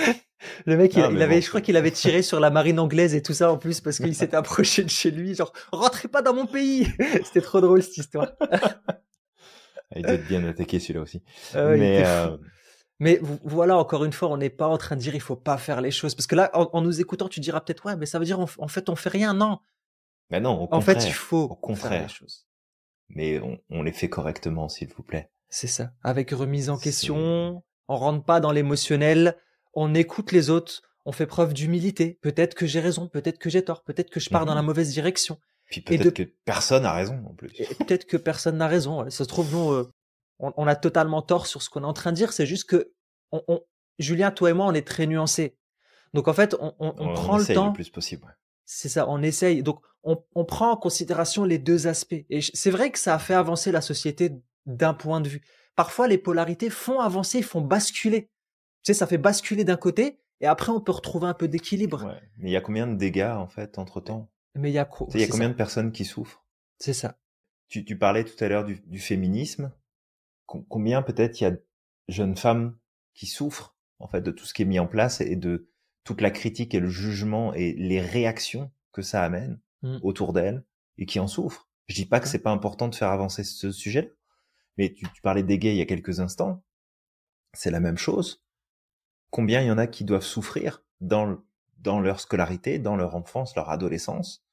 Le mec, Ah, il mais avait, bon, je crois qu'il avait tiré sur la marine anglaise et tout ça en plus parce qu'il s'était approché de chez lui, genre rentrez pas dans mon pays. C'était trop drôle cette histoire. il doit être bien attaqué celui-là aussi. Il Mais, était fou. Mais voilà, encore une fois, on n'est pas en train de dire il faut pas faire les choses parce que là, en nous écoutant, tu diras peut-être ouais, mais ça veut dire en fait on fait rien. Non, mais non, en fait il au faut faire les contraire. choses. Mais on les fait correctement, s'il vous plaît. C'est ça. Avec remise en C'est, question, on rentre pas dans l'émotionnel, on écoute les autres, on fait preuve d'humilité. Peut-être que j'ai raison, peut-être que j'ai tort, peut-être que je pars dans la Mhm. mauvaise direction. Puis Et peut-être que personne a raison, en plus. et peut-être que personne n'a raison. Ouais. Ça se trouve, nous, on a totalement tort sur ce qu'on est en train de dire. C'est juste que, Julien, toi et moi, on est très nuancés. Donc, en fait, on On prend le essaye le temps. plus possible. Ouais. C'est ça, on essaye. Donc, on prend en considération les deux aspects. Et c'est vrai que ça a fait avancer la société d'un point de vue. Parfois, les polarités font avancer, font basculer. Tu sais, ça fait basculer d'un côté, et après, on peut retrouver un peu d'équilibre. Ouais. Mais il y a combien de dégâts, en fait, entre-temps? Mais Tu sais, il y a c'est combien ça, de personnes qui souffrent? c'est ça. Tu parlais tout à l'heure du féminisme. combien peut-être il y a de jeunes femmes qui souffrent en fait de tout ce qui est mis en place et de toute la critique et le jugement et les réactions que ça amène Mm. autour d'elles et qui en souffrent. Je dis pas que Ouais. c'est pas important de faire avancer ce sujet-là, mais tu parlais des gays il y a quelques instants, c'est la même chose. Combien il y en a qui doivent souffrir dans leur scolarité, dans leur enfance, leur adolescence,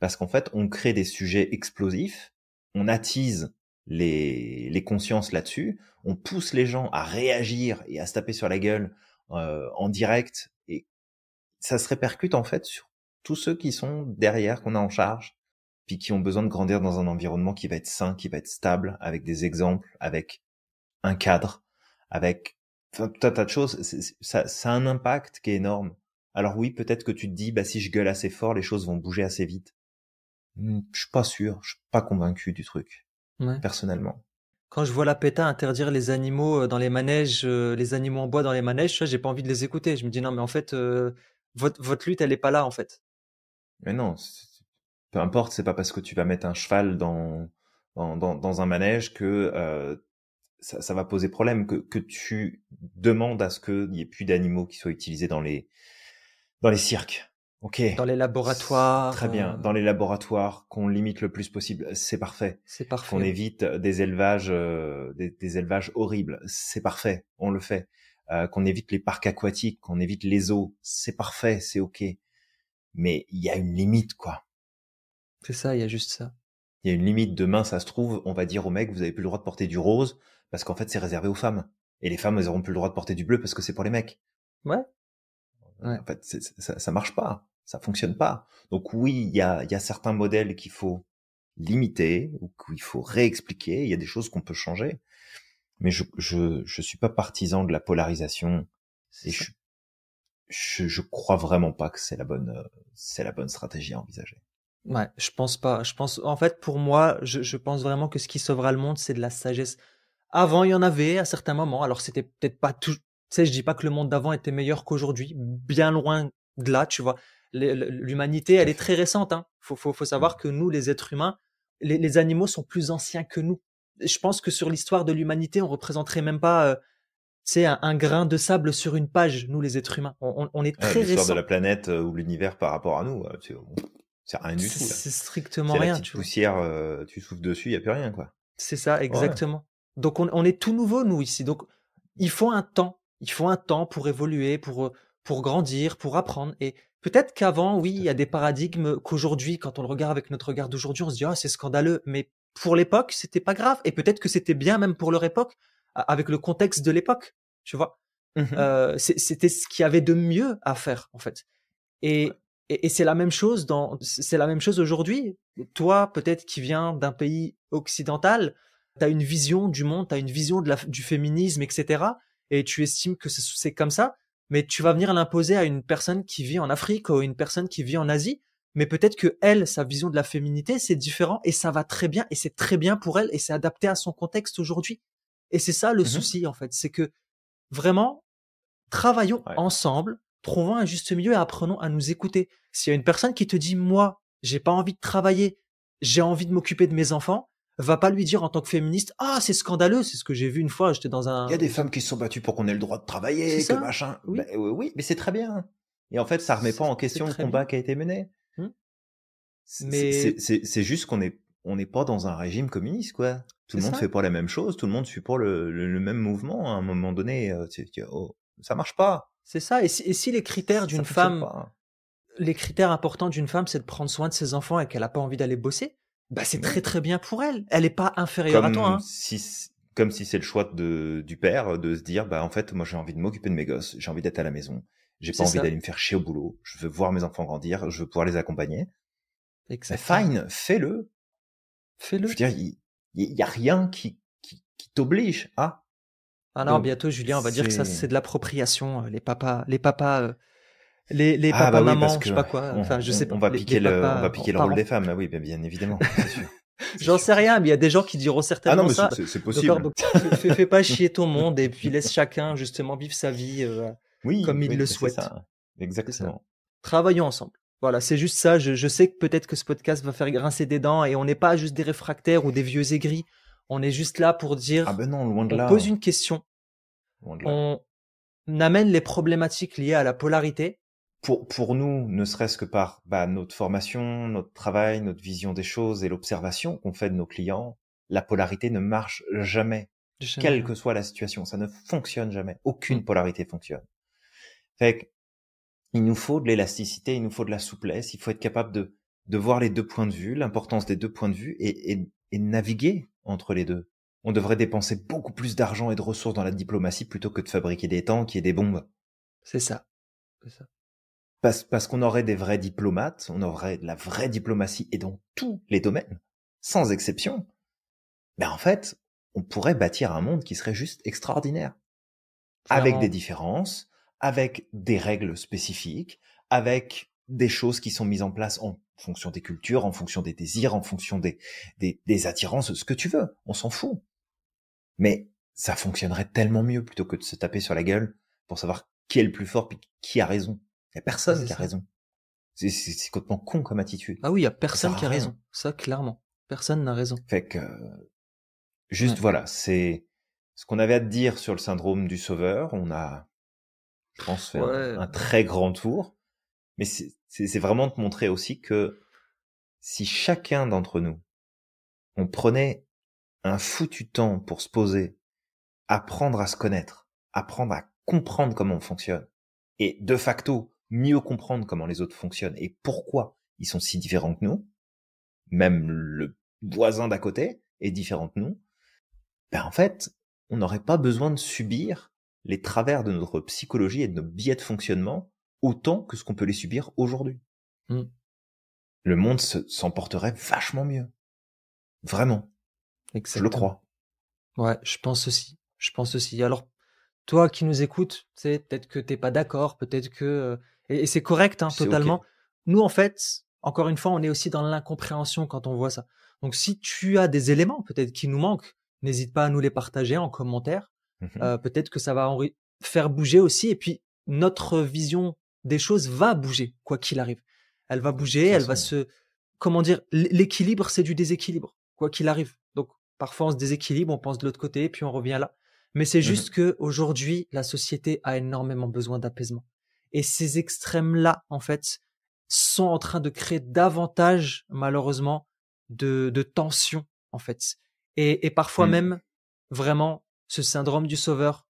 parce qu'en fait, on crée des sujets explosifs, on attise les consciences là-dessus, on pousse les gens à réagir et à se taper sur la gueule en direct, et ça se répercute en fait sur tous ceux qui sont derrière, qu'on a en charge, puis qui ont besoin de grandir dans un environnement qui va être sain, qui va être stable, avec des exemples, avec un cadre, avec tout un tas de choses. Ça a un impact qui est énorme. Alors oui, peut-être que tu te dis, bah si je gueule assez fort, les choses vont bouger assez vite. Je suis pas sûr, je suis pas convaincu du truc, Ouais. personnellement. Quand je vois la PETA interdire les animaux dans les manèges, les animaux en bois dans les manèges, tu vois, j'ai pas envie de les écouter. Je me dis non, mais en fait, votre lutte, elle est pas là, en fait. Mais non, peu importe, c'est pas parce que tu vas mettre un cheval dans un manège que ça va poser problème, que tu demandes à ce qu'il n'y ait plus d'animaux qui soient utilisés dans les cirques. Ok, Dans les laboratoires, très bien. Dans les laboratoires, qu'on limite le plus possible, c'est parfait. c'est Qu'on parfait. Ouais. évite des élevages, des élevages horribles, c'est parfait. On le fait. Qu'on évite les parcs aquatiques, qu'on évite les zoos, c'est parfait, c'est ok. Mais il y a une limite, quoi. C'est ça, il y a juste ça. Il y a une limite. Demain, ça se trouve, on va dire aux mecs, vous avez plus le droit de porter du rose parce qu'en fait, c'est réservé aux femmes. Et les femmes, elles auront plus le droit de porter du bleu parce que c'est pour les mecs. Ouais. Ouais. En fait, ça marche pas. Ça fonctionne pas. Donc oui, il y a certains modèles qu'il faut limiter ou qu'il faut réexpliquer. Il y a des choses qu'on peut changer. Mais je suis pas partisan de la polarisation. C'est Et ça. je crois vraiment pas que c'est la bonne stratégie à envisager. Ouais, je pense pas. Je pense, en fait, pour moi, je pense vraiment que ce qui sauvera le monde, c'est de la sagesse. Avant, il y en avait à certains moments. Alors, c'était peut-être pas tout. Tu sais, je dis pas que le monde d'avant était meilleur qu'aujourd'hui. Bien loin de là, tu vois. L'humanité, Tout elle à est fait. très récente. Hein. Faut savoir Mhm. que nous, les êtres humains, les animaux sont plus anciens que nous. Je pense que sur l'histoire de l'humanité, on représenterait même pas, tu sais, un grain de sable sur une page. Nous, les êtres humains, on est Ouais, très l'histoire de la récents. planète ou l'univers par rapport à nous, c'est rien du tout là. C'est strictement C'est la rien, petite tu vois. poussière, tu souffles dessus, il y a plus rien quoi. C'est ça, Ouais. exactement. Donc on est tout nouveau, nous, ici. Donc il faut un temps. Il faut un temps pour évoluer, pour grandir, pour apprendre. Et peut-être qu'avant, oui, il Tout à y a fait. des paradigmes qu'aujourd'hui, quand on le regarde avec notre regard d'aujourd'hui, on se dit, ah, c'est scandaleux. Mais pour l'époque, c'était pas grave. Et peut-être que c'était bien même pour leur époque, avec le contexte de l'époque, tu vois. Mhm. C'était ce qu'il y avait de mieux à faire, en fait. Ouais. Et c'est la même chose c'est la même chose aujourd'hui. Toi, peut-être qui viens d'un pays occidental, tu as une vision du monde, tu as une vision du féminisme, etc. Et tu estimes que c'est comme ça, mais tu vas venir l'imposer à une personne qui vit en Afrique ou une personne qui vit en Asie. Mais peut-être que elle, sa vision de la féminité, c'est différent et ça va très bien et c'est très bien pour elle et c'est adapté à son contexte aujourd'hui. Et c'est ça le Mhm. souci, en fait. C'est que vraiment, travaillons Ouais. ensemble, trouvons un juste milieu et apprenons à nous écouter. S'il y a une personne qui te dit, moi, j'ai pas envie de travailler, j'ai envie de m'occuper de mes enfants, va pas lui dire en tant que féministe, ah, c'est scandaleux, c'est ce que j'ai vu une fois, j'étais dans Il y a des dans femmes qui se sont battues pour qu'on ait le droit de c'est travailler, que ça, machin. Ben oui, oui, mais c'est très bien. Et en fait, ça remet pas en c'est question le très bien. combat qui a été mené. Hmm. Mais C'est juste on n'est pas dans un régime communiste, quoi. Tout c'est le monde ça, fait pas la même chose, tout le monde suit pas le même mouvement. À un moment donné, oh, ça marche pas. c'est ça. Et si les critères Ça d'une fonctionne femme, pas. les critères importants d'une femme, c'est de prendre soin de ses enfants et qu'elle a pas envie d'aller bosser, bah c'est très Ouais. très bien pour elle. Elle est pas inférieure à toi, hein. Comme si c'est le choix du père de se dire, bah, en fait, moi, j'ai envie de m'occuper de mes gosses, j'ai envie d'être à la maison, j'ai pas C'est envie ça, d'aller me faire chier au boulot, je veux voir mes enfants grandir, je veux pouvoir les accompagner. Ben, exactement. fine, fais-le. Je veux Fais-le. dire, il y a rien qui t'oblige à. Ah non, Donc, bientôt, Julien, on va dire que ça, c'est, c'est de l'appropriation. Les ah, papas, bah oui, parce mamans, je sais que pas quoi. Enfin, je sais on pas. va Les piquer on va papas, piquer le rôle parents. des femmes. Ah oui, bien évidemment, c'est sûr. C'est J'en sûr, sais c'est rien, sûr. mais il y a des gens qui diront Ah non, certainement mais ça. c'est D'accord, possible. donc fais pas chier ton monde et puis laisse chacun justement vivre sa vie Oui, comme il oui, le mais c'est souhaite. ça. C'est ça. Exactement. Travaillons ensemble. Voilà, c'est juste ça. Je sais que peut-être que ce podcast va faire grincer des dents et on n'est pas juste des réfractaires ou des vieux aigris. On est juste là pour Ah dire, ben non, loin de on là. pose une question, Loin de là. on amène les problématiques liées à la polarité. Pour nous, ne serait-ce que par notre formation, notre travail, notre vision des choses et l'observation qu'on fait de nos clients, la polarité ne marche jamais, Jamais, quelle ouais. que soit la situation. Ça ne fonctionne jamais. Aucune Mm. polarité fonctionne. Fait que, il nous faut de l'élasticité, il nous faut de la souplesse, il faut être capable de voir les deux points de vue, l'importance des deux points de vue et naviguer entre les deux. On devrait dépenser beaucoup plus d'argent et de ressources dans la diplomatie plutôt que de fabriquer des tanks et des bombes. C'est ça. C'est ça. Parce qu'on aurait des vrais diplomates, on aurait de la vraie diplomatie et dans tous les domaines, sans exception. Ben en fait, on pourrait bâtir un monde qui serait juste extraordinaire. Avec des Clairement. différences, avec des règles spécifiques, avec des choses qui sont mises en place en fonction des cultures, en fonction des désirs, en fonction des attirances, ce que tu veux. On s'en fout. Mais ça fonctionnerait tellement mieux plutôt que de se taper sur la gueule pour savoir qui est le plus fort puis qui a raison. Il y a Ah, personne c'est qui a ça. raison. C'est complètement con comme attitude. Ah oui, il y a Ça sert personne qui à a rien. raison. Ça, clairement. Personne n'a raison. Fait que, juste Ouais. voilà, c'est ce qu'on avait à te dire sur le syndrome du sauveur. On a, je pense, fait Ouais. un très grand tour. Mais c'est vraiment te montrer aussi que si chacun d'entre nous, on prenait un foutu temps pour se poser, apprendre à se connaître, apprendre à comprendre comment on fonctionne, et de facto, mieux comprendre comment les autres fonctionnent et pourquoi ils sont si différents que nous, même le voisin d'à côté est différent que nous, ben en fait, on n'aurait pas besoin de subir les travers de notre psychologie et de nos biais de fonctionnement autant que ce qu'on peut les subir aujourd'hui. Mm. Le monde s'en porterait vachement mieux. Vraiment. Je le Exactement. crois. Ouais, je pense aussi. Je pense aussi. Alors, toi qui nous écoutes, tu sais, peut-être que t'es pas d'accord, peut-être que et c'est correct, hein, C'est ok. totalement. Nous, en fait, encore une fois, on est aussi dans l'incompréhension quand on voit ça. Donc, si tu as des éléments peut-être qui nous manquent, n'hésite pas à nous les partager en commentaire. Mhm. Peut-être que ça va faire bouger aussi. Et puis, notre vision des choses va bouger, quoi qu'il arrive. Elle va De bouger, toute elle va façon. se, comment dire, l'équilibre, c'est du déséquilibre, quoi qu'il arrive. Donc, parfois, on se déséquilibre, on pense de l'autre côté, puis on revient là. Mais c'est juste Mhm. que aujourd'hui, la société a énormément besoin d'apaisement. Et ces extrêmes-là, en fait, sont en train de créer davantage, malheureusement, de tensions, en fait. Et parfois Mhm. même, vraiment, ce syndrome du sauveur,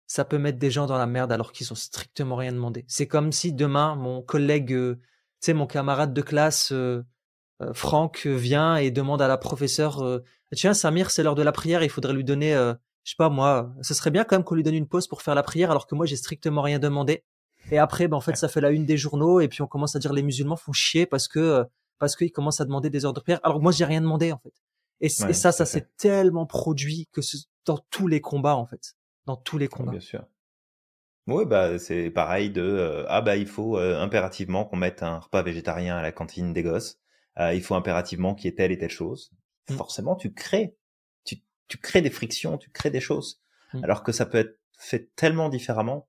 ça peut mettre des gens dans la merde alors qu'ils ont strictement rien demandé. C'est comme si demain, mon collègue, tu sais, mon camarade de classe, Franck, vient et demande à la professeure, tiens, Samir, c'est l'heure de la prière, il faudrait lui donner, je sais pas moi, ce serait bien quand même qu'on lui donne une pause pour faire la prière alors que moi, j'ai strictement rien demandé. Et après, ben, en fait, ça fait la une des journaux et puis on commence à dire les musulmans font chier parce qu'ils commencent à demander des heures de prière alors que moi, j'ai rien demandé, en fait. Et Ouais, ça, tout ça à s'est fait. tellement produit que dans tous les combats, en fait. Dans tous les Ouais, combats. bien sûr. Oui, c'est pareil de il faut impérativement qu'on mette un repas végétarien à la cantine des gosses. Il faut impérativement qu'il y ait telle et telle chose. Mm, Forcément, tu crées des frictions, tu crées des choses, mm. alors que ça peut être fait tellement différemment.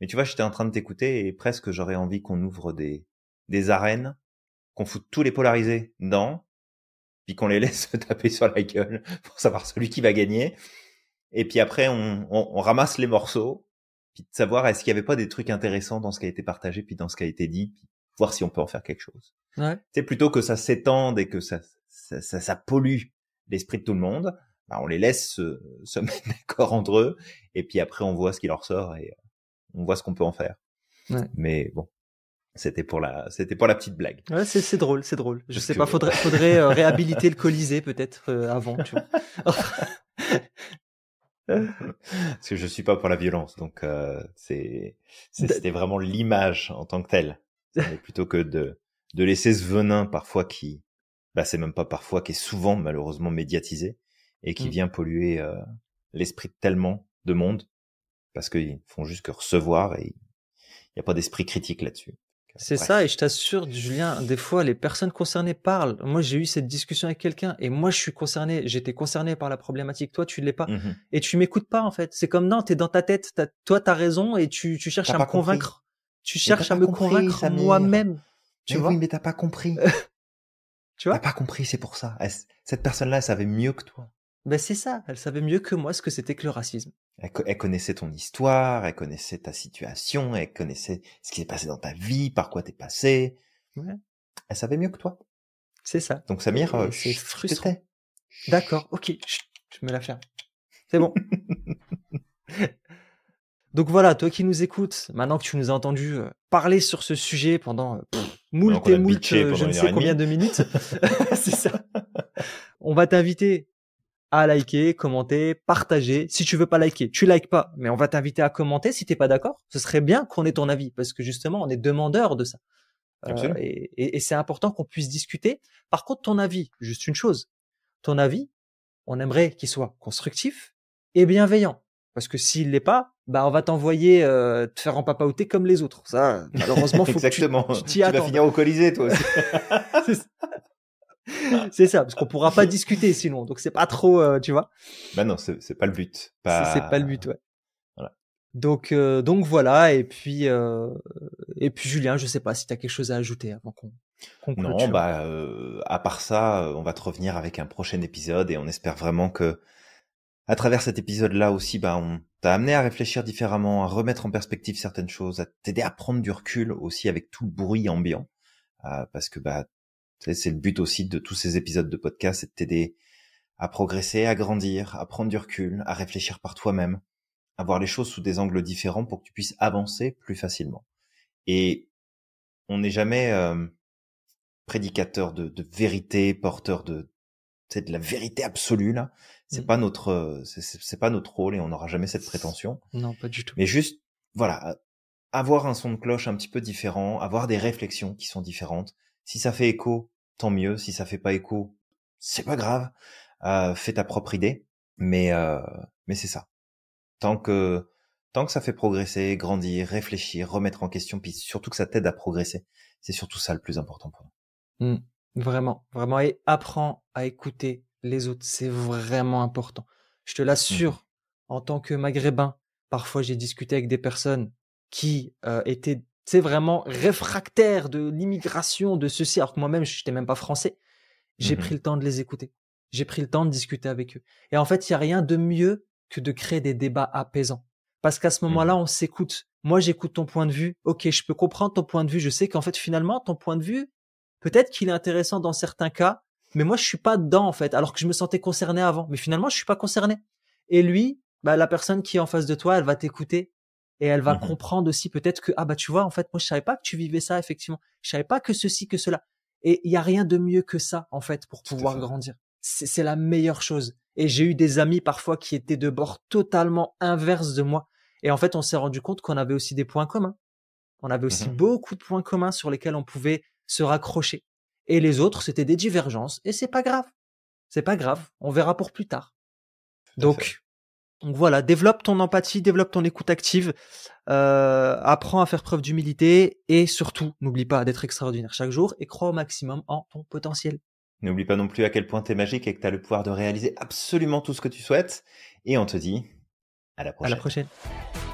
Mais tu vois, j'étais en train de t'écouter et presque j'aurais envie qu'on ouvre des arènes, qu'on foute tous les polarisés dedans, puis qu'on les laisse se taper sur la gueule pour savoir celui qui va gagner. Et puis après, on ramasse les morceaux, puis de savoir est-ce qu'il y avait pas des trucs intéressants dans ce qui a été partagé, puis dans ce qui a été dit, puis voir si on peut en faire quelque chose. Ouais. C'est plutôt que ça s'étende et que ça pollue l'esprit de tout le monde. On les laisse se mettre d'accord entre eux, et puis après on voit ce qui leur sort et on voit ce qu'on peut en faire. Ouais. Mais bon, c'était pour la petite blague. Ouais, c'est drôle, c'est drôle. Je Parce sais pas, que faudrait réhabiliter le Colisée peut-être avant, tu vois. parce que je suis pas pour la violence, donc D- c'était vraiment l'image en tant que telle, mais plutôt que de laisser ce venin parfois qui, c'est même pas parfois, qui est souvent malheureusement médiatisé et qui Mm. vient polluer l'esprit de tellement de monde parce qu'ils font juste que recevoir et il y a pas d'esprit critique là-dessus. C'est ça, et Bref. je t'assure, Julien, des fois, les personnes concernées parlent. Moi, j'ai eu cette discussion avec quelqu'un, et moi, je suis concerné, j'étais concerné par la problématique. Toi, tu l'es pas. Mhm. Et tu m'écoutes pas, en fait. C'est comme, non, t'es dans ta tête, toi, t'as raison, et tu cherches T'as à me pas compris. convaincre. Tu Mais t'as cherches à pas me compris, convaincre Samir. moi-même. Tu Mais oui, vois? mais t'as pas compris. Tu T'as vois? pas compris, c'est pour ça. Cette personne-là, elle savait mieux que toi. Ben c'est ça, elle savait mieux que moi ce que c'était que le racisme. Elle connaissait ton histoire, elle connaissait ta situation, elle connaissait ce qui s'est passé dans ta vie, par quoi t'es passé. Ouais, Elle savait mieux que toi. c'est ça. Donc Samir, Et c'est chut, tu te frustrant. tais. D'accord, ok, chut, je me la ferme. C'est bon. Donc voilà, toi qui nous écoutes, maintenant que tu nous as entendu parler sur ce sujet pendant Maintenant moult qu'on et a moult, bitché je pendant ne 1 heure sais et combien demie. de minutes, c'est ça. On va t'inviter à liker, commenter, partager. Si tu veux pas liker, tu likes pas, mais on va t'inviter à commenter si t'es pas d'accord. Ce serait bien qu'on ait ton avis parce que justement, on est demandeur de ça. Absolument. Et c'est important qu'on puisse discuter. Par contre, ton avis, juste une chose, ton avis, on aimerait qu'il soit constructif et bienveillant. Parce que s'il l'est pas, bah on va t'envoyer te faire empapaouter comme les autres. Ça, malheureusement, faut que Exactement. tu t'y Tu vas attendes. finir au Colisée, toi aussi. C'est ça, c'est ça, parce qu'on pourra pas discuter sinon. Donc c'est pas trop, tu vois. Bah non, c'est pas le but. C'est pas le Pas. but, ouais. Voilà. Donc voilà. Et puis Julien, je sais pas si tu as quelque chose à ajouter avant qu'on Non, clôture. bah, à part ça, on va te revenir avec un prochain épisode et on espère vraiment que, à travers cet épisode-là aussi, bah, on t'a amené à réfléchir différemment, à remettre en perspective certaines choses, à t'aider à prendre du recul aussi avec tout le bruit ambiant, parce que bah, tu sais, c'est le but aussi de tous ces épisodes de podcast, c'est de t'aider à progresser, à grandir, à prendre du recul, à réfléchir par toi-même, à voir les choses sous des angles différents pour que tu puisses avancer plus facilement. Et on n'est jamais prédicateur de vérité, porteur de la vérité absolue là. C'est Mm. pas notre c'est pas notre rôle et on n'aura jamais cette prétention. Non, pas du tout. Mais juste voilà, avoir un son de cloche un petit peu différent, avoir des réflexions qui sont différentes. Si ça fait écho, tant mieux. Si ça fait pas écho, c'est pas grave. Fais ta propre idée. Mais c'est ça. Tant que tant que ça fait progresser, grandir, réfléchir, remettre en question, puis surtout que ça t'aide à progresser. C'est surtout ça le plus important pour nous. Mm. Vraiment, vraiment. Et apprends à écouter les autres. C'est vraiment important. Je te Mhm. l'assure, en tant que maghrébin, parfois j'ai discuté avec des personnes qui étaient, tu sais, vraiment réfractaires de l'immigration, de ceci, alors que moi-même, je n'étais même pas français. J'ai pris Mhm. le temps de les écouter. J'ai pris le temps de discuter avec eux. Et en fait, il n'y a rien de mieux que de créer des débats apaisants. Parce qu'à ce moment-là, Mhm. on s'écoute. Moi, j'écoute ton point de vue. Ok, je peux comprendre ton point de vue. Je sais qu'en fait, finalement, ton point de vue, peut-être qu'il est intéressant dans certains cas, mais moi, je suis pas dedans, en fait, alors que je me sentais concerné avant. Mais finalement, je suis pas concerné. Et lui, bah, la personne qui est en face de toi, elle va t'écouter et elle va Mhm. comprendre aussi peut-être que, ah, bah, tu vois, en fait, moi, je savais pas que tu vivais ça, effectivement. Je savais pas que ceci, que cela. Et il y a rien de mieux que ça, en fait, pour Tout à pouvoir fait. grandir. C'est la meilleure chose. Et j'ai eu des amis parfois qui étaient de bord totalement inverse de moi. Et en fait, on s'est rendu compte qu'on avait aussi des points communs. On avait aussi Mhm. beaucoup de points communs sur lesquels on pouvait se raccrocher. Et les autres, c'était des divergences. Et c'est pas grave. C'est pas grave. On verra pour plus tard. Tout à fait. Donc, donc voilà, développe ton empathie, développe ton écoute active, apprends à faire preuve d'humilité et surtout, n'oublie pas d'être extraordinaire chaque jour et crois au maximum en ton potentiel. N'oublie pas non plus à quel point t'es magique et que t'as le pouvoir de réaliser absolument tout ce que tu souhaites. Et on te dit à la À la prochaine. prochaine.